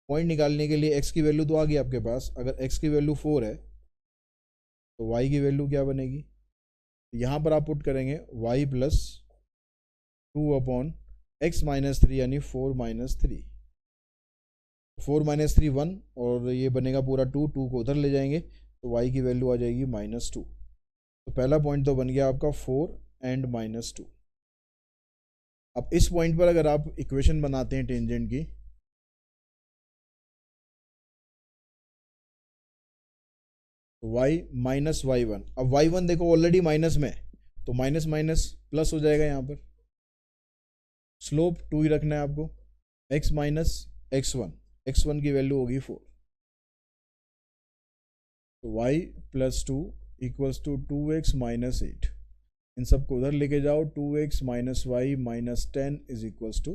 A: पॉइंट निकालने के लिए एक्स की वैल्यू तो आ गई आपके पास। अगर एक्स की वैल्यू 4 है तो वाई की वैल्यू क्या बनेगी, यहाँ पर आप पुट करेंगे y plus 2 upon x minus 3 यानी 4 माइनस 3, 4 माइनस 3 1 और ये बनेगा पूरा 2, 2 को उधर ले जाएंगे तो y की वैल्यू आ जाएगी -2। तो पहला पॉइंट तो बन गया आपका 4 एंड -2। अब इस पॉइंट पर अगर आप इक्वेशन बनाते हैं टेंजेंट की, तो y माइनस y1, अब y1 देखो ऑलरेडी माइनस में तो माइनस माइनस प्लस हो जाएगा। यहाँ पर स्लोप 2 ही रखना है आपको, x माइनस x1 की वैल्यू होगी 4, तो y plus 2 equals to 2x minus 8। इन सबको उधर लेके जाओ, 2x minus y minus 10 is equals to,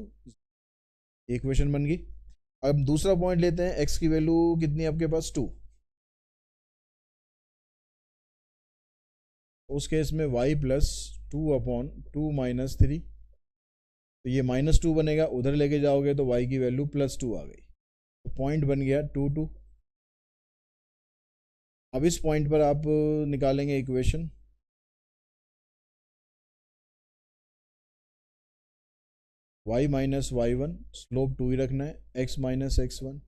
A: equation बन गई। अब दूसरा पॉइंट लेते हैं, x की वैल्यू कितनी है आपके पास 2, उस केस में y प्लस 2 अपॉन 2 माइनस 3, तो ये -2 बनेगा, उधर लेके जाओगे तो y की वैल्यू +2 आ गई, तो पॉइंट बन गया 2 2। अब इस पॉइंट पर आप निकालेंगे equation, y minus y1, slope 2 ही रखना है, x माइनस x1,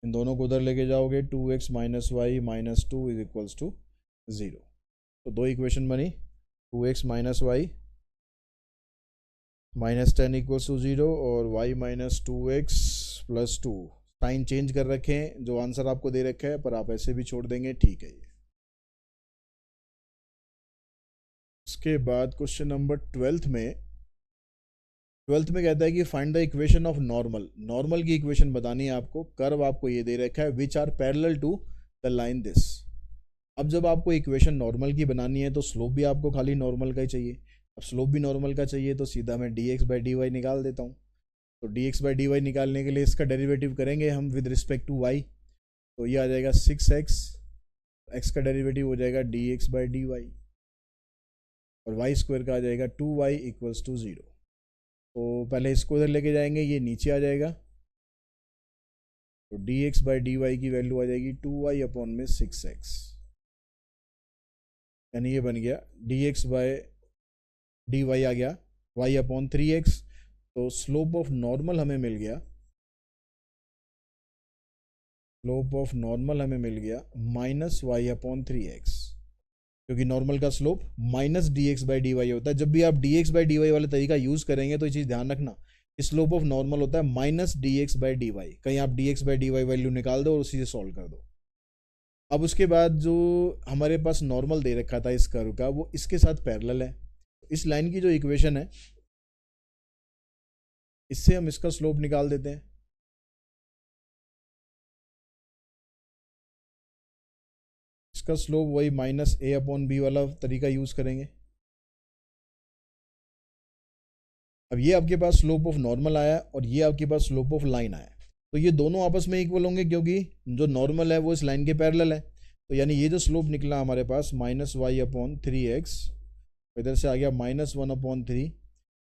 A: इन दोनों को उधर लेके जाओगे 2x minus y minus 2 is equals to 0। तो दो इक्वेशन बनी, 2x minus y minus 10 equals to 0 और y minus 2x plus 2। Sign change कर रखे हैं, जो आंसर आपको दे रखा है, पर आप ऐसे भी छोड़ देंगे, ठीक है ये। इसके बाद क्वेश्चन नंबर 12th में कहता है कि find the equation of normal की इक्वेशन बतानी है आपको। कर्व आपको ये दे रखा है which are parallel to the line this. अब जब आपको इक्वेशन नॉर्मल की बनानी है तो स्लोप भी आपको खाली नॉर्मल का ही चाहिए। अब स्लोप भी नॉर्मल का चाहिए तो सीधा मैं dx बाई dy निकाल देता हूँ। तो dx बाई dy निकालने के लिए इसका डेरिवेटिव करेंगे हम विद रिस्पेक्ट टू y, तो ये आ जाएगा 6x, x का डेरिवेटिव हो जाएगा dx बाई dy और y स्क्वायर का आ जाएगा 2y इक्वल्स टू 0। तो पहले इसको इधर लेके जाएंगे, ये नीचे आ जाएगा, तो dx बाई dy की वैल्यू आ जाएगी 2y अपॉन में 6x, यानी ये बन गया dx बाई dy आ गया y अपॉन 3x। तो स्लोप ऑफ नॉर्मल हमें मिल गया, माइनस y अपॉन 3x, क्योंकि नॉर्मल का slope minus dx by dy होता है। जब भी आप dx बाई dy वाला तरीका यूज करेंगे तो ये चीज़ ध्यान रखना, स्लोप ऑफ नॉर्मल होता है माइनस dx बाई dy। कहीं आप dx बाई dy वैल्यू निकाल दो और उसी से सॉल्व कर दो। अब उसके बाद जो हमारे पास नॉर्मल दे रखा था इस कर्व का, वो इसके साथ पैरेलल है। इस लाइन की जो इक्वेशन है, इससे हम इसका स्लोप निकाल देते हैं। इसका स्लोप वही माइनस a अपॉन बी वाला तरीका यूज करेंगे। अब ये आपके पास स्लोप ऑफ नॉर्मल आया और ये आपके पास स्लोप ऑफ लाइन आया, तो ये दोनों आपस में इक्वल होंगे क्योंकि जो नॉर्मल है वो इस लाइन के पैरेलल है। तो यानी ये जो स्लोप निकला हमारे पास माइनस वाई अपॉन 3x, इधर से आ गया माइनस 1 अपॉन 3,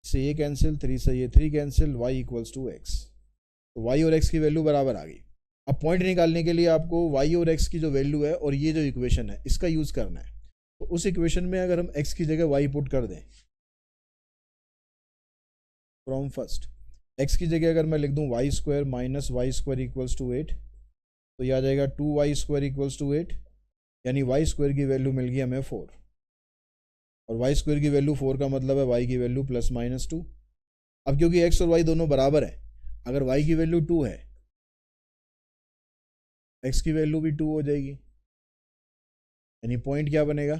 A: से ये कैंसिल, 3 से ये 3 cancel, y equals to x। तो y और x की वैल्यू बराबर आ गई। अब पॉइंट निकालने के लिए आपको y और x की जो वैल्यू है और ये जो इक्वेशन है इसका यूज करना है। तो उस इक्वेशन में अगर हम x की जगह y पुट कर दें, फ्रॉम फर्स्ट x की जगह अगर मैं लिख दूं y square minus y square equals to 8, तो यह आ जाएगा 2y स्क्वायर इक्वल्स टू 8, यानी y स्क्वायर की वैल्यू मिल गई हमें 4, और y स्क्वायर की वैल्यू 4 का मतलब है y की वैल्यू प्लस माइनस 2। अब क्योंकि x और y दोनों बराबर है, अगर y की वैल्यू 2 है, x की वैल्यू भी 2 हो जाएगी, यानी पॉइंट क्या बनेगा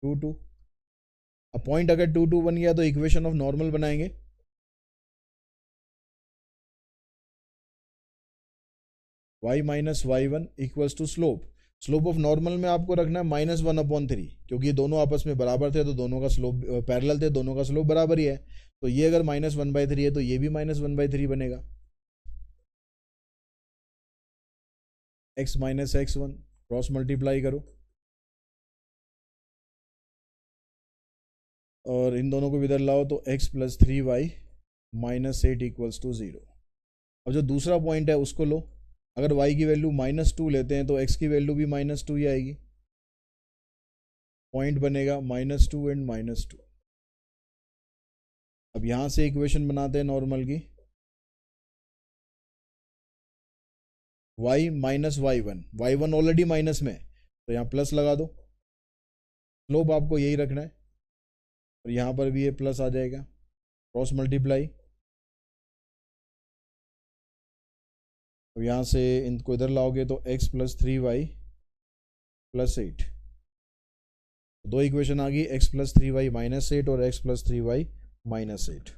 A: 2 2। अब पॉइंट अगर 2 2 बन गया तो इक्वेशन ऑफ नॉर्मल बनाएंगे। y minus y1 equals to slope, slope of normal में आपको रखना है -1/3, क्योंकि ये दोनों आपस में बराबर थे तो दोनों का स्लोप पैरेलल थे, दोनों का स्लोप बराबर ही है। तो ये अगर -1/3 है तो ये भी -1/3 बनेगा। x - x1 क्रॉस मल्टीप्लाई करो और इन दोनों को इधर लाओ तो x + 3y - 8 = 0। अब जो दूसरा पॉइंट है उसको लो, अगर y की वैल्यू -2 लेते हैं तो x की वैल्यू भी -2 ही आएगी। पॉइंट बनेगा -2 एंड -2। अब यहां से इक्वेशन बनाते हैं नॉर्मल की, y - y1 ऑलरेडी माइनस में तो यहाँ प्लस लगा दो। स्लोप आपको यही रखना है और यहाँ पर भी ये प्लस आ जाएगा, क्रॉस मल्टीप्लाई। अब यहाँ से इनको इधर लाओगे तो x + 3y + 8। दो इक्वेशन आ गई, x + 3y - 8 और x + 3y - 8।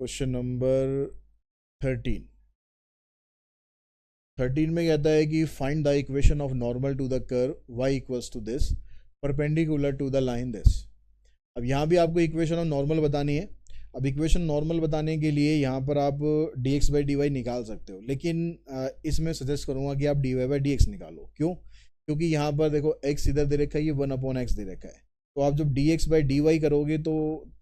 A: क्वेश्चन नंबर 13 में कहता है कि find the equation of normal to the curve y = this perpendicular to the line this. अब यहाँ भी आपको इक्वेशन ऑफ नॉर्मल बतानी है। अब इक्वेशन नॉर्मल बताने के लिए यहाँ पर आप dx/dy निकाल सकते हो, लेकिन इसमें सजेस्ट करूँगा कि आप dy/dx निकालो। क्यों? क्योंकि यहाँ पर देखो x इधर दे रखा है, ये 1/x दे रखा है, तो आप जब dx/dy करोगे तो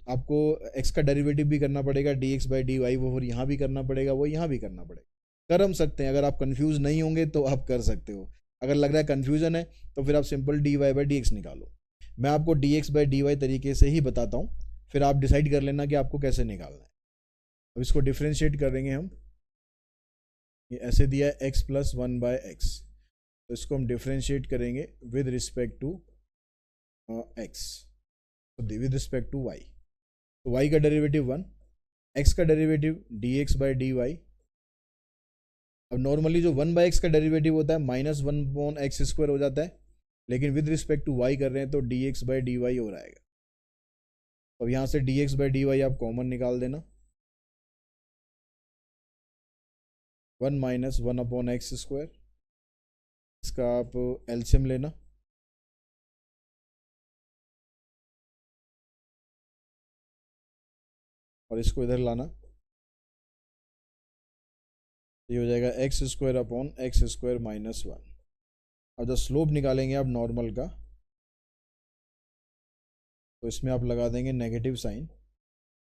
A: आपको x का डेरिवेटिव भी करना पड़ेगा, dx/dy वो फिर यहाँ भी करना पड़ेगा, वो यहाँ भी करना पड़ेगा। कर हम सकते हैं, अगर आप कंफ्यूज नहीं होंगे तो आप कर सकते हो। अगर लग रहा है कंफ्यूजन है तो फिर आप सिंपल dy/dx निकालो। मैं आपको dx/dy तरीके से ही बताता हूँ, फिर आप डिसाइड कर लेना कि आपको कैसे निकालना है। अब इसको डिफ्रेंशिएट करेंगे हम, ये ऐसे दिया है x + 1/x, तो इसको हम डिफ्रेंशिएट करेंगे with respect to x, with respect to y। तो y का डेरिवेटिव 1, x का डेरिवेटिव dx/dy। अब नॉर्मली जो 1/x का डेरिवेटिव होता है -1/x² हो जाता है, लेकिन विद रिस्पेक्ट टू y कर रहे हैं तो dx/dy हो रहेगा। अब यहाँ से dx/dy आप कॉमन निकाल देना, 1 - 1/x²। इसका आप एलसीएम लेना, और इसको इधर लाना, ये हो जाएगा x² - 1। अब जब स्लोप निकालेंगे आप नॉर्मल का, तो इसमें आप लगा देंगे नेगेटिव साइन,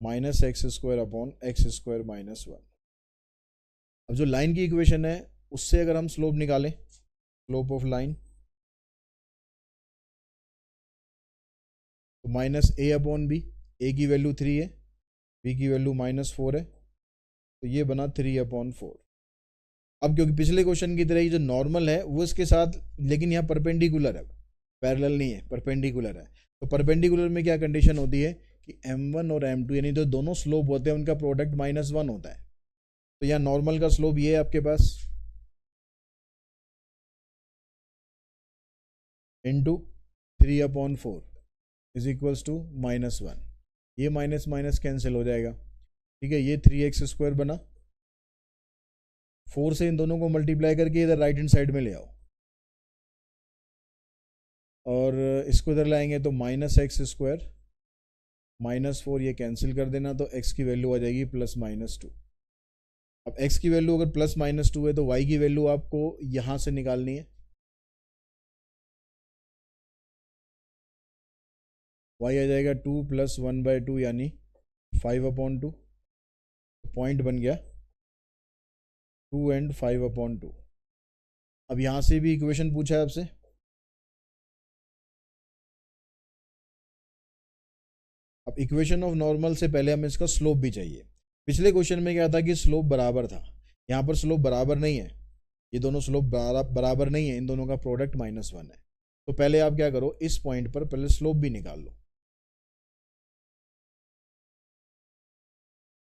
A: -x² - 1। अब जो लाइन की इक्वेशन है उससे अगर हम स्लोप निकालें, स्लोप ऑफ लाइन, तो -a/b, a की वैल्यू 3 है, b की वैल्यू -4 है, तो ये बना 3/4। अब क्योंकि पिछले क्वेश्चन की तरह ही जो नॉर्मल है वो इसके साथ, लेकिन यहाँ परपेंडिकुलर है, पैरेलल नहीं है, परपेंडिकुलर है। तो परपेंडिकुलर में क्या कंडीशन होती है कि m1 और m2 यानी जो दोनों स्लोप होते हैं उनका प्रोडक्ट -1 होता है। तो यहाँ नॉर्मल का स्लोप ये है आपके पास, इंटू 3/4 इज इक्वल्स टू -1। ये माइनस माइनस कैंसिल हो जाएगा, ठीक है। ये 3x² बना, 4 से इन दोनों को मल्टीप्लाई करके इधर राइट हैंड साइड में ले आओ, और इसको इधर लाएंगे तो -x², -4 ये कैंसिल कर देना, तो x की वैल्यू आ जाएगी +-2। अब x की वैल्यू अगर +-2 है तो y की वैल्यू आपको यहाँ से निकालनी है। y आ जाएगा 2 + 1/2 यानी 5/2। पॉइंट बन गया 2 एंड 5/2। अब यहाँ से भी इक्वेशन पूछा है आपसे, अब इक्वेशन ऑफ नॉर्मल से पहले हमें इसका स्लोप भी चाहिए। पिछले क्वेश्चन में क्या था कि स्लोप बराबर था, यहाँ पर स्लोप बराबर नहीं है, ये दोनों स्लोप बराबर नहीं है, इन दोनों का प्रोडक्ट -1 है। तो पहले आप क्या करो, इस पॉइंट पर पहले स्लोप भी निकाल लो।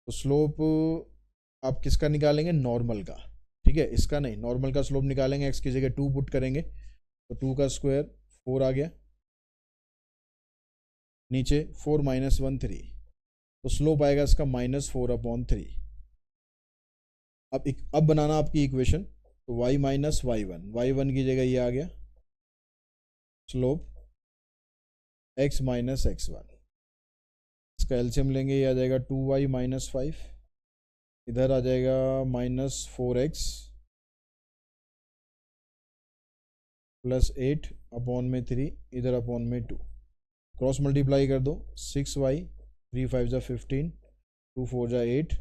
A: तो स्लोप आप किसका निकालेंगे, नॉर्मल का, ठीक है, इसका नहीं, नॉर्मल का स्लोप निकालेंगे। x की जगह 2 पुट करेंगे तो 2 का स्क्वायर 4 आ गया, नीचे 4 - 1 3, तो स्लोप आएगा इसका -4/3। अब बनाना आपकी इक्वेशन, तो y माइनस y1 की जगह ये आ गया स्लोप x माइनस x1, इसका एलसीएम लेंगे, ये आ जाएगा 2y माइनस 5, इधर आ जाएगा माइनस 4x प्लस 8 अपॉन में 3, इधर अपॉन में 2, क्रॉस मल्टीप्लाई कर दो, 6y 3 5 जा 15, 2 4 जा 8,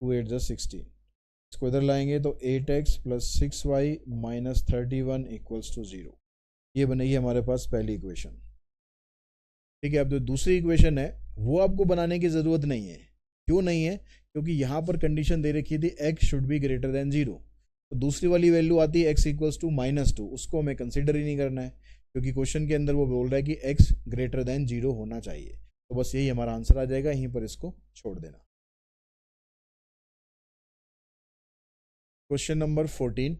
A: 2 8 जा 16, इसको इधर लाएंगे तो 8x plus 6y minus 31 equals to 0। ये बनेगी हमारे पास पहली इक्वेशन। ठीक है, अब जो दूसरी इक्वेशन है वो आपको बनाने की ज़रूरत नहीं है। क्यों नहीं है? क्योंकि यहाँ पर कंडीशन दे रखी थी x should be greater than 0, तो दूसरी वाली वैल्यू आती है x इक्वल्स टू -2, उसको हमें कंसिडर ही नहीं करना है क्योंकि क्वेश्चन के अंदर वो बोल रहा है कि x ग्रेटर देन 0 होना चाहिए। तो बस यही हमारा आंसर आ जाएगा, यहीं पर इसको छोड़ देना। क्वेश्चन नंबर 14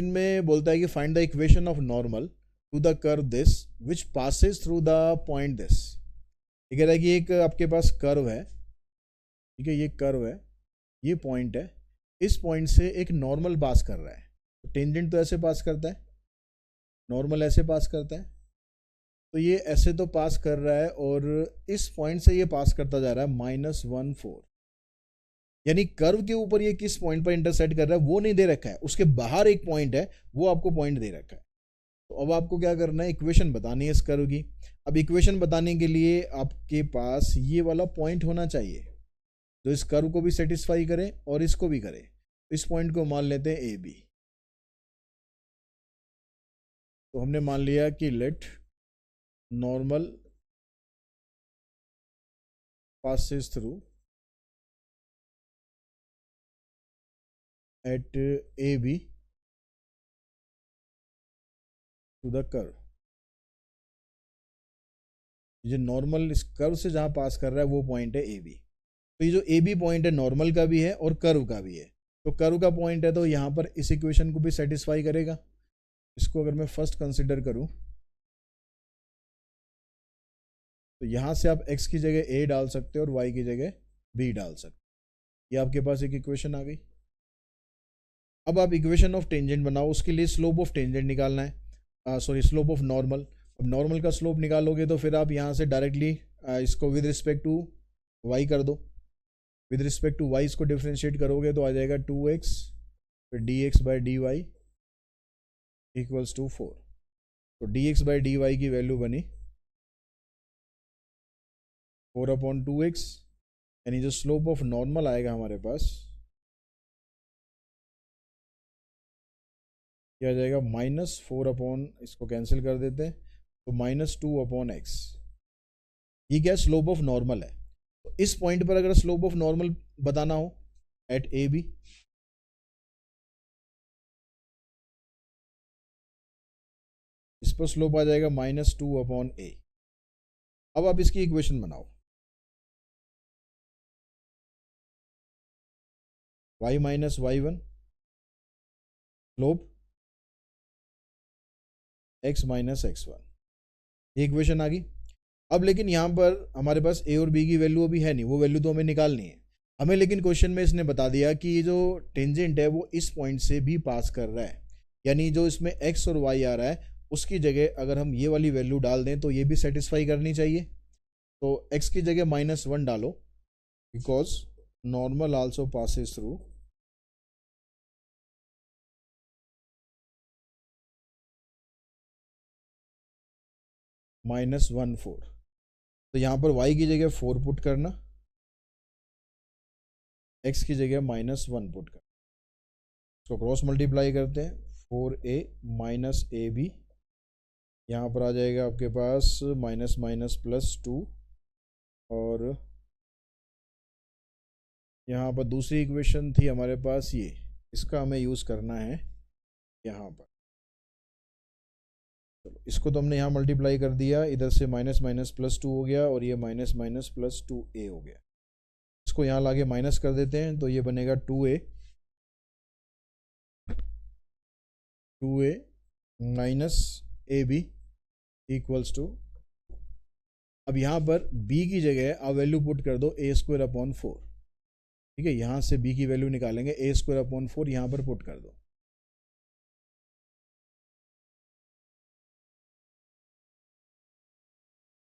A: में बोलता है कि find the equation of normal to the curve this which passes through the point this. ये कह रहा है कि एक आपके पास कर्व है, ठीक है, ये कर्व है, ये पॉइंट है, इस पॉइंट से एक नॉर्मल पास कर रहा है। टेंजेंट तो ऐसे पास करता है, नॉर्मल ऐसे पास करता है, तो ये ऐसे तो पास कर रहा है और इस पॉइंट से ये पास करता जा रहा है -1 4, यानी कर्व के ऊपर ये किस पॉइंट पर इंटरसेक्ट कर रहा है वो नहीं दे रखा है, उसके बाहर एक पॉइंट है वो आपको पॉइंट दे रखा है। तो अब आपको क्या करना है, इक्वेशन बतानी है इस कर्व की। अब इक्वेशन बताने के लिए आपके पास ये वाला पॉइंट होना चाहिए जो इस कर्व को भी सेटिस्फाई करे और इसको भी करे। इस पॉइंट को मान लेते हैं ए बी। तो हमने मान लिया कि let normal passes through at AB to the curve। ये नॉर्मल इस कर्व से जहां पास कर रहा है वो पॉइंट है ए बी। तो ये जो ए बी पॉइंट है नॉर्मल का भी है और कर्व का भी है, तो कर्व का पॉइंट है तो यहाँ पर इस इक्वेशन को भी सेटिस्फाई करेगा। इसको अगर मैं फर्स्ट कंसिडर करूँ तो यहाँ से आप x की जगह a डाल सकते हो और y की जगह b डाल सकते हो। ये आपके पास एक इक्वेशन आ गई। अब आप इक्वेशन ऑफ टेंजेंट बनाओ, उसके लिए स्लोप ऑफ टेंजेंट निकालना है, सॉरी स्लोप ऑफ नॉर्मल। अब नॉर्मल का स्लोप निकालोगे तो फिर आप यहाँ से डायरेक्टली इसको विद रिस्पेक्ट टू y कर दो। विद रिस्पेक्ट टू y इसको डिफ्रेंशिएट करोगे तो आ जाएगा 2x फिर dx by d y equals to 4। तो dx बाई डी वाई की वैल्यू बनी 4/2x, यानी जो स्लोप ऑफ नॉर्मल आएगा हमारे पास क्या आ जाएगा -4 इसको कैंसिल कर देते हैं तो -2/x। ये क्या स्लोप ऑफ नॉर्मल है। तो इस पॉइंट पर अगर स्लोप ऑफ नॉर्मल बताना हो एट ए बी, इस पर स्लोप आ जाएगा -2/a। अब आप इसकी इक्वेशन बनाओ, y minus y1 slope x minus x1, ये इक्वेशन आ गई। अब लेकिन यहाँ पर हमारे पास a और b की वैल्यू अभी है नहीं, वो वैल्यू तो हमें निकालनी है हमें। लेकिन क्वेश्चन में इसने बता दिया कि ये जो टेंजेंट है वो इस पॉइंट से भी पास कर रहा है, यानी जो इसमें x और y आ रहा है उसकी जगह अगर हम ये वाली वैल्यू डाल दें तो ये भी सेटिस्फाई करनी चाहिए। तो x की जगह -1 डालो, because normal also passes through -1 4। तो यहाँ पर y की जगह 4 पुट करना, x की जगह -1 पुट करना, इसको क्रॉस मल्टीप्लाई करते हैं 4a माइनस ए बी, यहाँ पर आ जाएगा आपके पास -+2 और यहाँ पर दूसरी इक्वेशन थी हमारे पास ये, इसका हमें यूज़ करना है यहाँ पर। चलो इसको तो हमने यहाँ मल्टीप्लाई कर दिया, इधर से -+2 हो गया और ये -+2a हो गया। इसको यहाँ लाके माइनस कर देते हैं तो ये बनेगा 2a minus a b equals to, अब यहाँ पर b की जगह आप वैल्यू पुट कर दो a² अपॉन 4। ठीक है, यहाँ से b की वैल्यू निकालेंगे, ए स्क्वायर अपॉन 4 यहाँ पर पुट कर दो।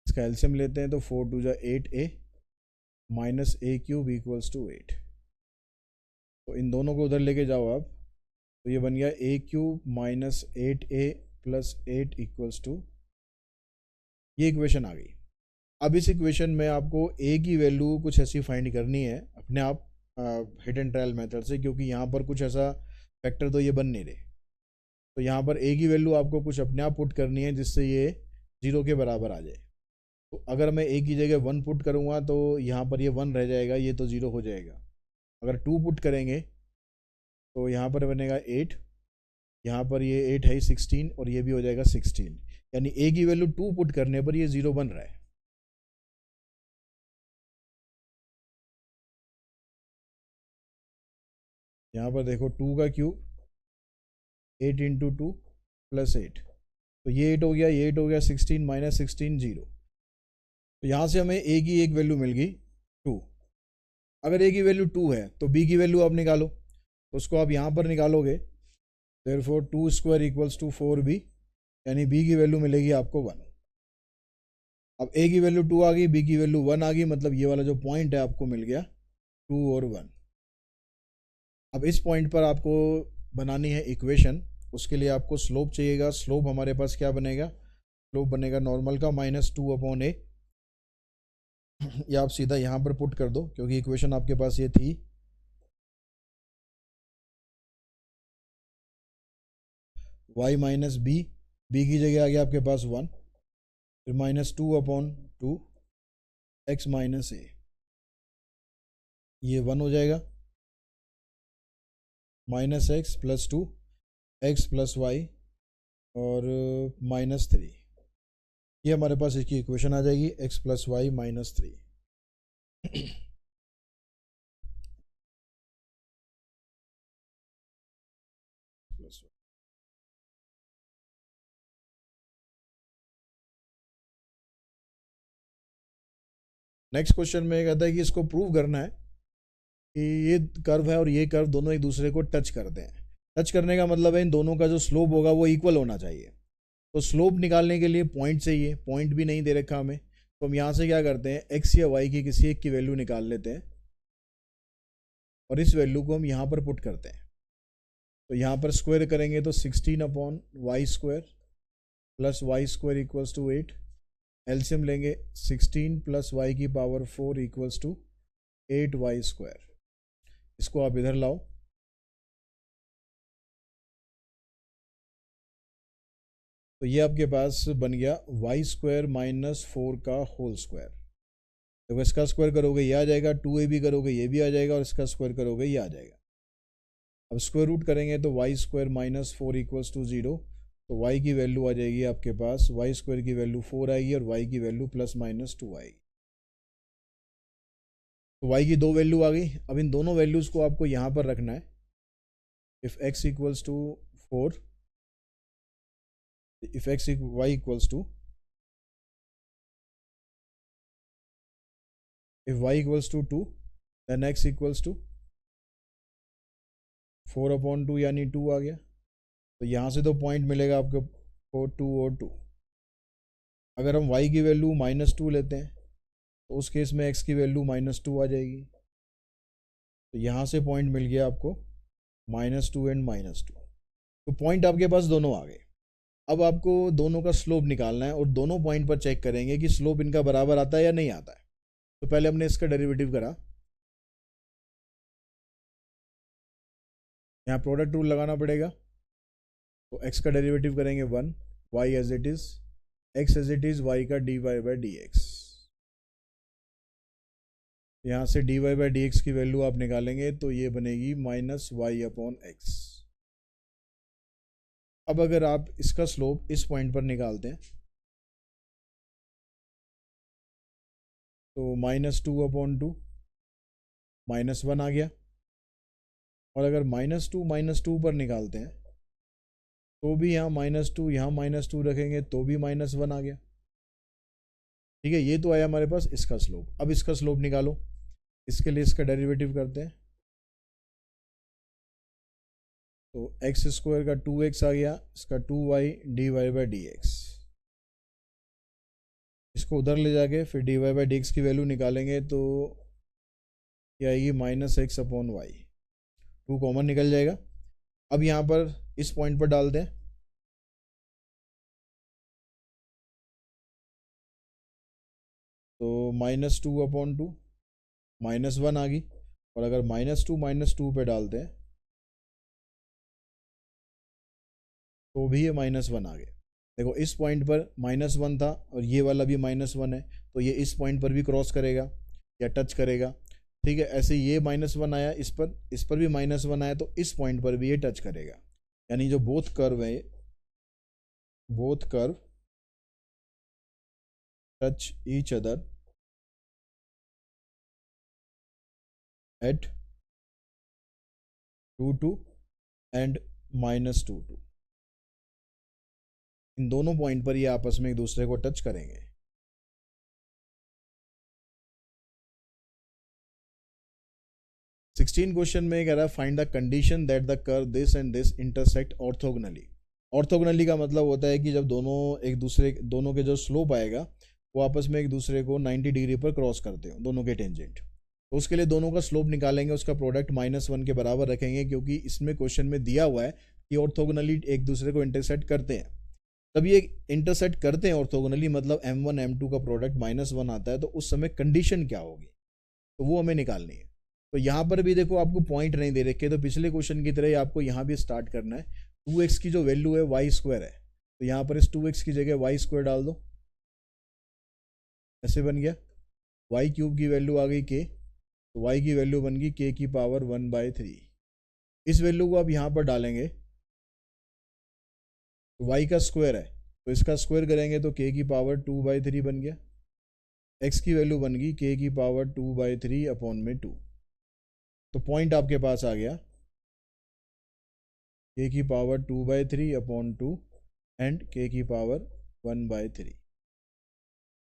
A: इसका एलसीएम लेते हैं तो 4 2 जा 8a minus a cube equals to 8। तो इन दोनों को उधर लेके जाओ आप, तो ये बन गया a cube minus 8a plus 8 equals to, ये इक्वेशन आ गई। अब इस इक्वेशन में आपको a की वैल्यू कुछ ऐसी फाइंड करनी है अपने आप हिट एंड ट्रायल मेथड से, क्योंकि यहाँ पर कुछ ऐसा फैक्टर तो ये बन नहीं रहे। तो यहाँ पर a की वैल्यू आपको कुछ अपने आप पुट करनी है जिससे ये 0 के बराबर आ जाए। तो अगर मैं a की जगह 1 पुट करूँगा तो यहाँ पर ये 1 रह जाएगा, ये तो 0 हो जाएगा। अगर 2 पुट करेंगे तो यहाँ पर बनेगा 8, यहाँ पर ये 8 है 16 और ये भी हो जाएगा 16, यानी a की वैल्यू 2 पुट करने पर ये 0 बन रहा है। यहाँ पर देखो 2 का क्यूब 8 इंटू 2 प्लस 8, तो ये 8 हो गया, ये 8 हो गया, 16 माइनस 16 0। तो यहाँ से हमें a की एक वैल्यू मिल गई 2। अगर a की वैल्यू 2 है तो b की वैल्यू आप निकालो, तो उसको आप यहाँ पर निकालोगे, therefore 2 square equals to 4b, यानी b की वैल्यू मिलेगी आपको 1। अब a की वैल्यू 2 आ गई, b की वैल्यू 1 आ गई, मतलब ये वाला जो पॉइंट है आपको मिल गया 2 और 1। अब इस पॉइंट पर आपको बनानी है इक्वेशन, उसके लिए आपको स्लोप चाहिएगा। स्लोप हमारे पास क्या बनेगा, स्लोप बनेगा नॉर्मल का -2/a, या आप सीधा यहाँ पर पुट कर दो क्योंकि इक्वेशन आपके पास ये थी। y माइनस बी, बी की जगह आ गया आपके पास 1, फिर -2/2 x माइनस ए, ये 1 हो जाएगा, minus x plus 2 x plus y और -3, ये हमारे पास इसकी इक्वेशन आ जाएगी, x plus y -3। Next question में कहता है कि इसको प्रूव करना है कि ये कर्व है और ये कर्व दोनों एक दूसरे को टच करते हैं। टच करने का मतलब है इन दोनों का जो स्लोप होगा वो इक्वल होना चाहिए। तो स्लोप निकालने के लिए पॉइंट चाहिए, पॉइंट भी नहीं दे रखा हमें, तो हम यहाँ से क्या करते हैं, एक्स या वाई की किसी एक की वैल्यू निकाल लेते हैं और इस वैल्यू को हम यहाँ पर पुट करते हैं। तो यहाँ पर स्क्वायर करेंगे तो 16/y² plus y² equals to 8। LCM लेंगे 16 प्लस y की पावर 4 इक्वल्स टू 8y²। इसको आप इधर लाओ, तो ये आपके पास बन गया y² -4 का होल स्क्वायर। तो इसका स्क्वायर करोगे ये आ जाएगा, 2ab करोगे ये भी आ जाएगा और इसका स्क्वायर करोगे ये आ जाएगा। अब स्क्वायर रूट करेंगे तो y² -4 इक्वल्स टू 0, तो y की वैल्यू आ जाएगी आपके पास, y² की वैल्यू 4 आएगी और y की वैल्यू +-2 आएगी। तो y की दो वैल्यू आ गई। अब इन दोनों वैल्यूज़ को आपको यहाँ पर रखना है। If x equals to 4, if y equals to, if y equals to 2 then x equals to 4/2 यानी 2 आ गया। तो यहाँ से तो पॉइंट मिलेगा आपको 4 2 और 2। अगर हम y की वैल्यू -2 लेते हैं तो उस केस में x की वैल्यू -2 आ जाएगी। तो यहाँ से पॉइंट मिल गया आपको -2 एंड -2। तो पॉइंट आपके पास दोनों आ गए। अब आपको दोनों का स्लोप निकालना है और दोनों पॉइंट पर चेक करेंगे कि स्लोप इनका बराबर आता है या नहीं आता है। तो पहले हमने इसका डेरिवेटिव करा, यहाँ प्रोडक्ट रूल लगाना पड़ेगा। तो x का डेरिवेटिव करेंगे 1, y as it is, x as it is, y का dy/dx। यहाँ से dy/dx की वैल्यू आप निकालेंगे तो ये बनेगी -y/x। अब अगर आप इसका स्लोप इस पॉइंट पर निकालते हैं तो -2/2 -1 आ गया। और अगर -2 पर निकालते हैं तो भी यहाँ -2, यहाँ -2 रखेंगे तो भी -1 आ गया। ठीक है, ये तो आया हमारे पास इसका स्लोप। अब इसका स्लोप निकालो, इसके लिए इसका डेरिवेटिव करते हैं, तो एक्स स्क्वायर का 2x आ गया, इसका 2y dy/dx। इसको उधर ले जाके फिर dy/dx की वैल्यू निकालेंगे तो ये आएगी -x/y, 2 कॉमन निकल जाएगा। अब यहाँ पर इस पॉइंट पर डाल दें, तो -2/2 -1 आ गई, और अगर -2 पे डालते हैं तो भी ये -1 आ गया। देखो इस पॉइंट पर -1 था और ये वाला भी -1 है, तो ये इस पॉइंट पर भी क्रॉस करेगा या टच करेगा, ठीक है। ऐसे ये -1 आया, इस पर भी -1 आया, तो इस पॉइंट पर भी ये टच करेगा। यानी जो बोथ कर्व है, both curve touch each other at 2 and -2 इन दोनों पॉइंट पर ये आपस में एक दूसरे को टच करेंगे। सिक्सटीन क्वेश्चन में कह रहा है find the condition that the curve this and this intersect orthogonally. Orthogonally का मतलब होता है कि जब दोनों के जो स्लोप आएगा वो आपस में एक दूसरे को 90 डिग्री पर क्रॉस करते हो, दोनों के टेंजेंट। तो उसके लिए दोनों का स्लोप निकालेंगे, उसका प्रोडक्ट -1 के बराबर रखेंगे, क्योंकि इसमें क्वेश्चन में दिया हुआ है कि ऑर्थोगोनली एक दूसरे को इंटरसेक्ट करते हैं। तब ये इंटरसेक्ट करते हैं ऑर्थोगोनली, मतलब m1 m2 का प्रोडक्ट -1 आता है, तो उस समय कंडीशन क्या होगी, तो वो हमें निकालनी है। तो यहाँ पर भी देखो आपको पॉइंट नहीं दे रखे, तो पिछले क्वेश्चन की तरह ही आपको यहाँ भी स्टार्ट करना है। 2x की जो वैल्यू है y² है, तो यहाँ पर इस 2x की जगह y² डाल दो, ऐसे बन गया। y³ की वैल्यू आ गई k, तो y की वैल्यू बन गई k की पावर 1/3। इस वैल्यू को आप यहाँ पर डालेंगे, तो y का स्क्वायर है, तो इसका स्क्वायर करेंगे तो k की पावर 2/3 बन गया। x की वैल्यू बन गई k की पावर 2/3/2। तो पॉइंट आपके पास आ गया k की पावर 2/3/2 एंड k की पावर 1/3।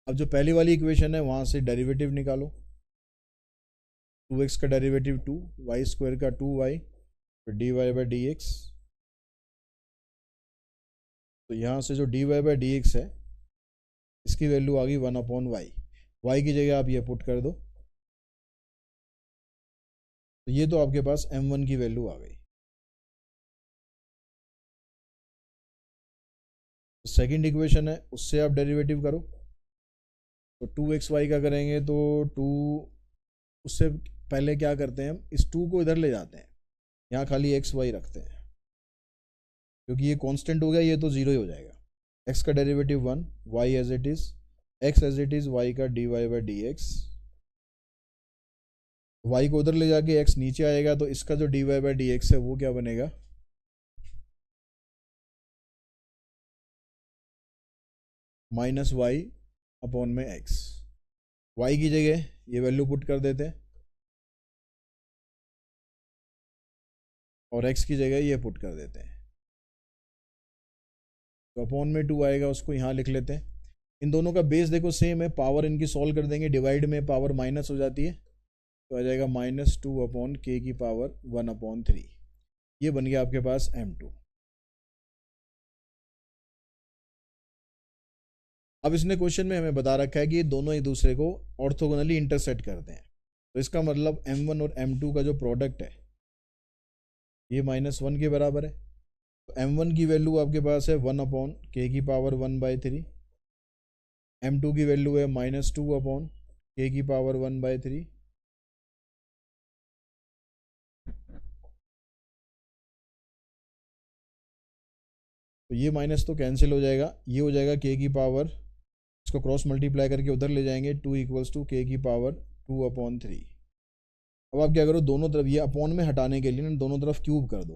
A: अब जो पहली वाली इक्वेशन है वहां से डेरिवेटिव निकालो, 2x का डेरिवेटिव 2, y² का 2y, फिर dy/dx। तो यहाँ से जो dy/dx है इसकी वैल्यू आ गई 1/y, y की जगह आप ये पुट कर दो, तो ये तो आपके पास m1 की वैल्यू आ गई। सेकंड इक्वेशन है, उससे आप डेरिवेटिव करो, तो 2xy का करेंगे तो 2, उससे पहले क्या करते हैं हम, इस 2 को इधर ले जाते हैं, यहाँ खाली xy रखते हैं, क्योंकि ये कांस्टेंट हो गया, ये तो 0 ही हो जाएगा। x का derivative 1, y as it is, x as it is, y का dy/dx। y को उधर ले जाके x नीचे आएगा, तो इसका जो dy/dx है वो क्या बनेगा, -y/x। y की जगह ये वैल्यू पुट कर देते हैं और x की जगह ये पुट कर देते हैं, तो /2 आएगा, उसको यहाँ लिख लेते हैं। इन दोनों का बेस देखो सेम है, पावर इनकी सॉल्व कर देंगे, डिवाइड में पावर माइनस हो जाती है, तो आ जाएगा -2/k की पावर 1/3। ये बन गया आपके पास m2। अब इसने क्वेश्चन में हमें बता रखा है कि ये दोनों एक दूसरे को ऑर्थोगोनली इंटरसेक्ट करते हैं, तो इसका मतलब m1 और m2 का जो प्रोडक्ट है ये -1 के बराबर है। तो m1 की वैल्यू आपके पास है 1/k की पावर 1/3, m2 की वैल्यू है -2/k की पावर 1/3। तो ये माइनस तो कैंसिल हो जाएगा, ये हो जाएगा k की पावर, इसको क्रॉस मल्टीप्लाई करके उधर ले जाएंगे, 2 = k की पावर 2/3। अब आप क्या करो, दोनों तरफ ये अपॉन में हटाने के लिए ना दोनों तरफ क्यूब कर दो,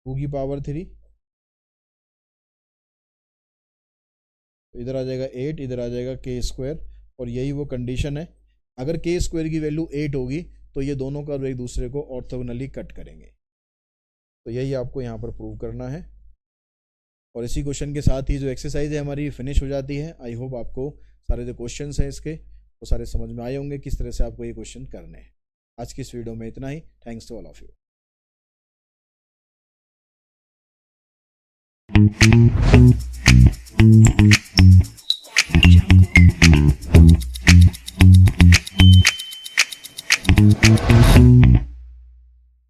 A: 2 की पावर 3, तो इधर आ जाएगा 8, इधर आ जाएगा k², और यही वो कंडीशन है, अगर k² की वैल्यू 8 होगी तो ये दोनों कर्व एक दूसरे को ऑर्थोगोनली कट करेंगे। तो यही आपको यहाँ पर प्रूव करना है, और इसी क्वेश्चन के साथ ही जो एक्सरसाइज है हमारी फिनिश हो जाती है। आई होप आपको सारे जो क्वेश्चंस हैं इसके वो सारे समझ में आए होंगे, किस तरह से आपको ये क्वेश्चन करने हैं। आज की इस वीडियो में इतना ही। Thanks to all of you.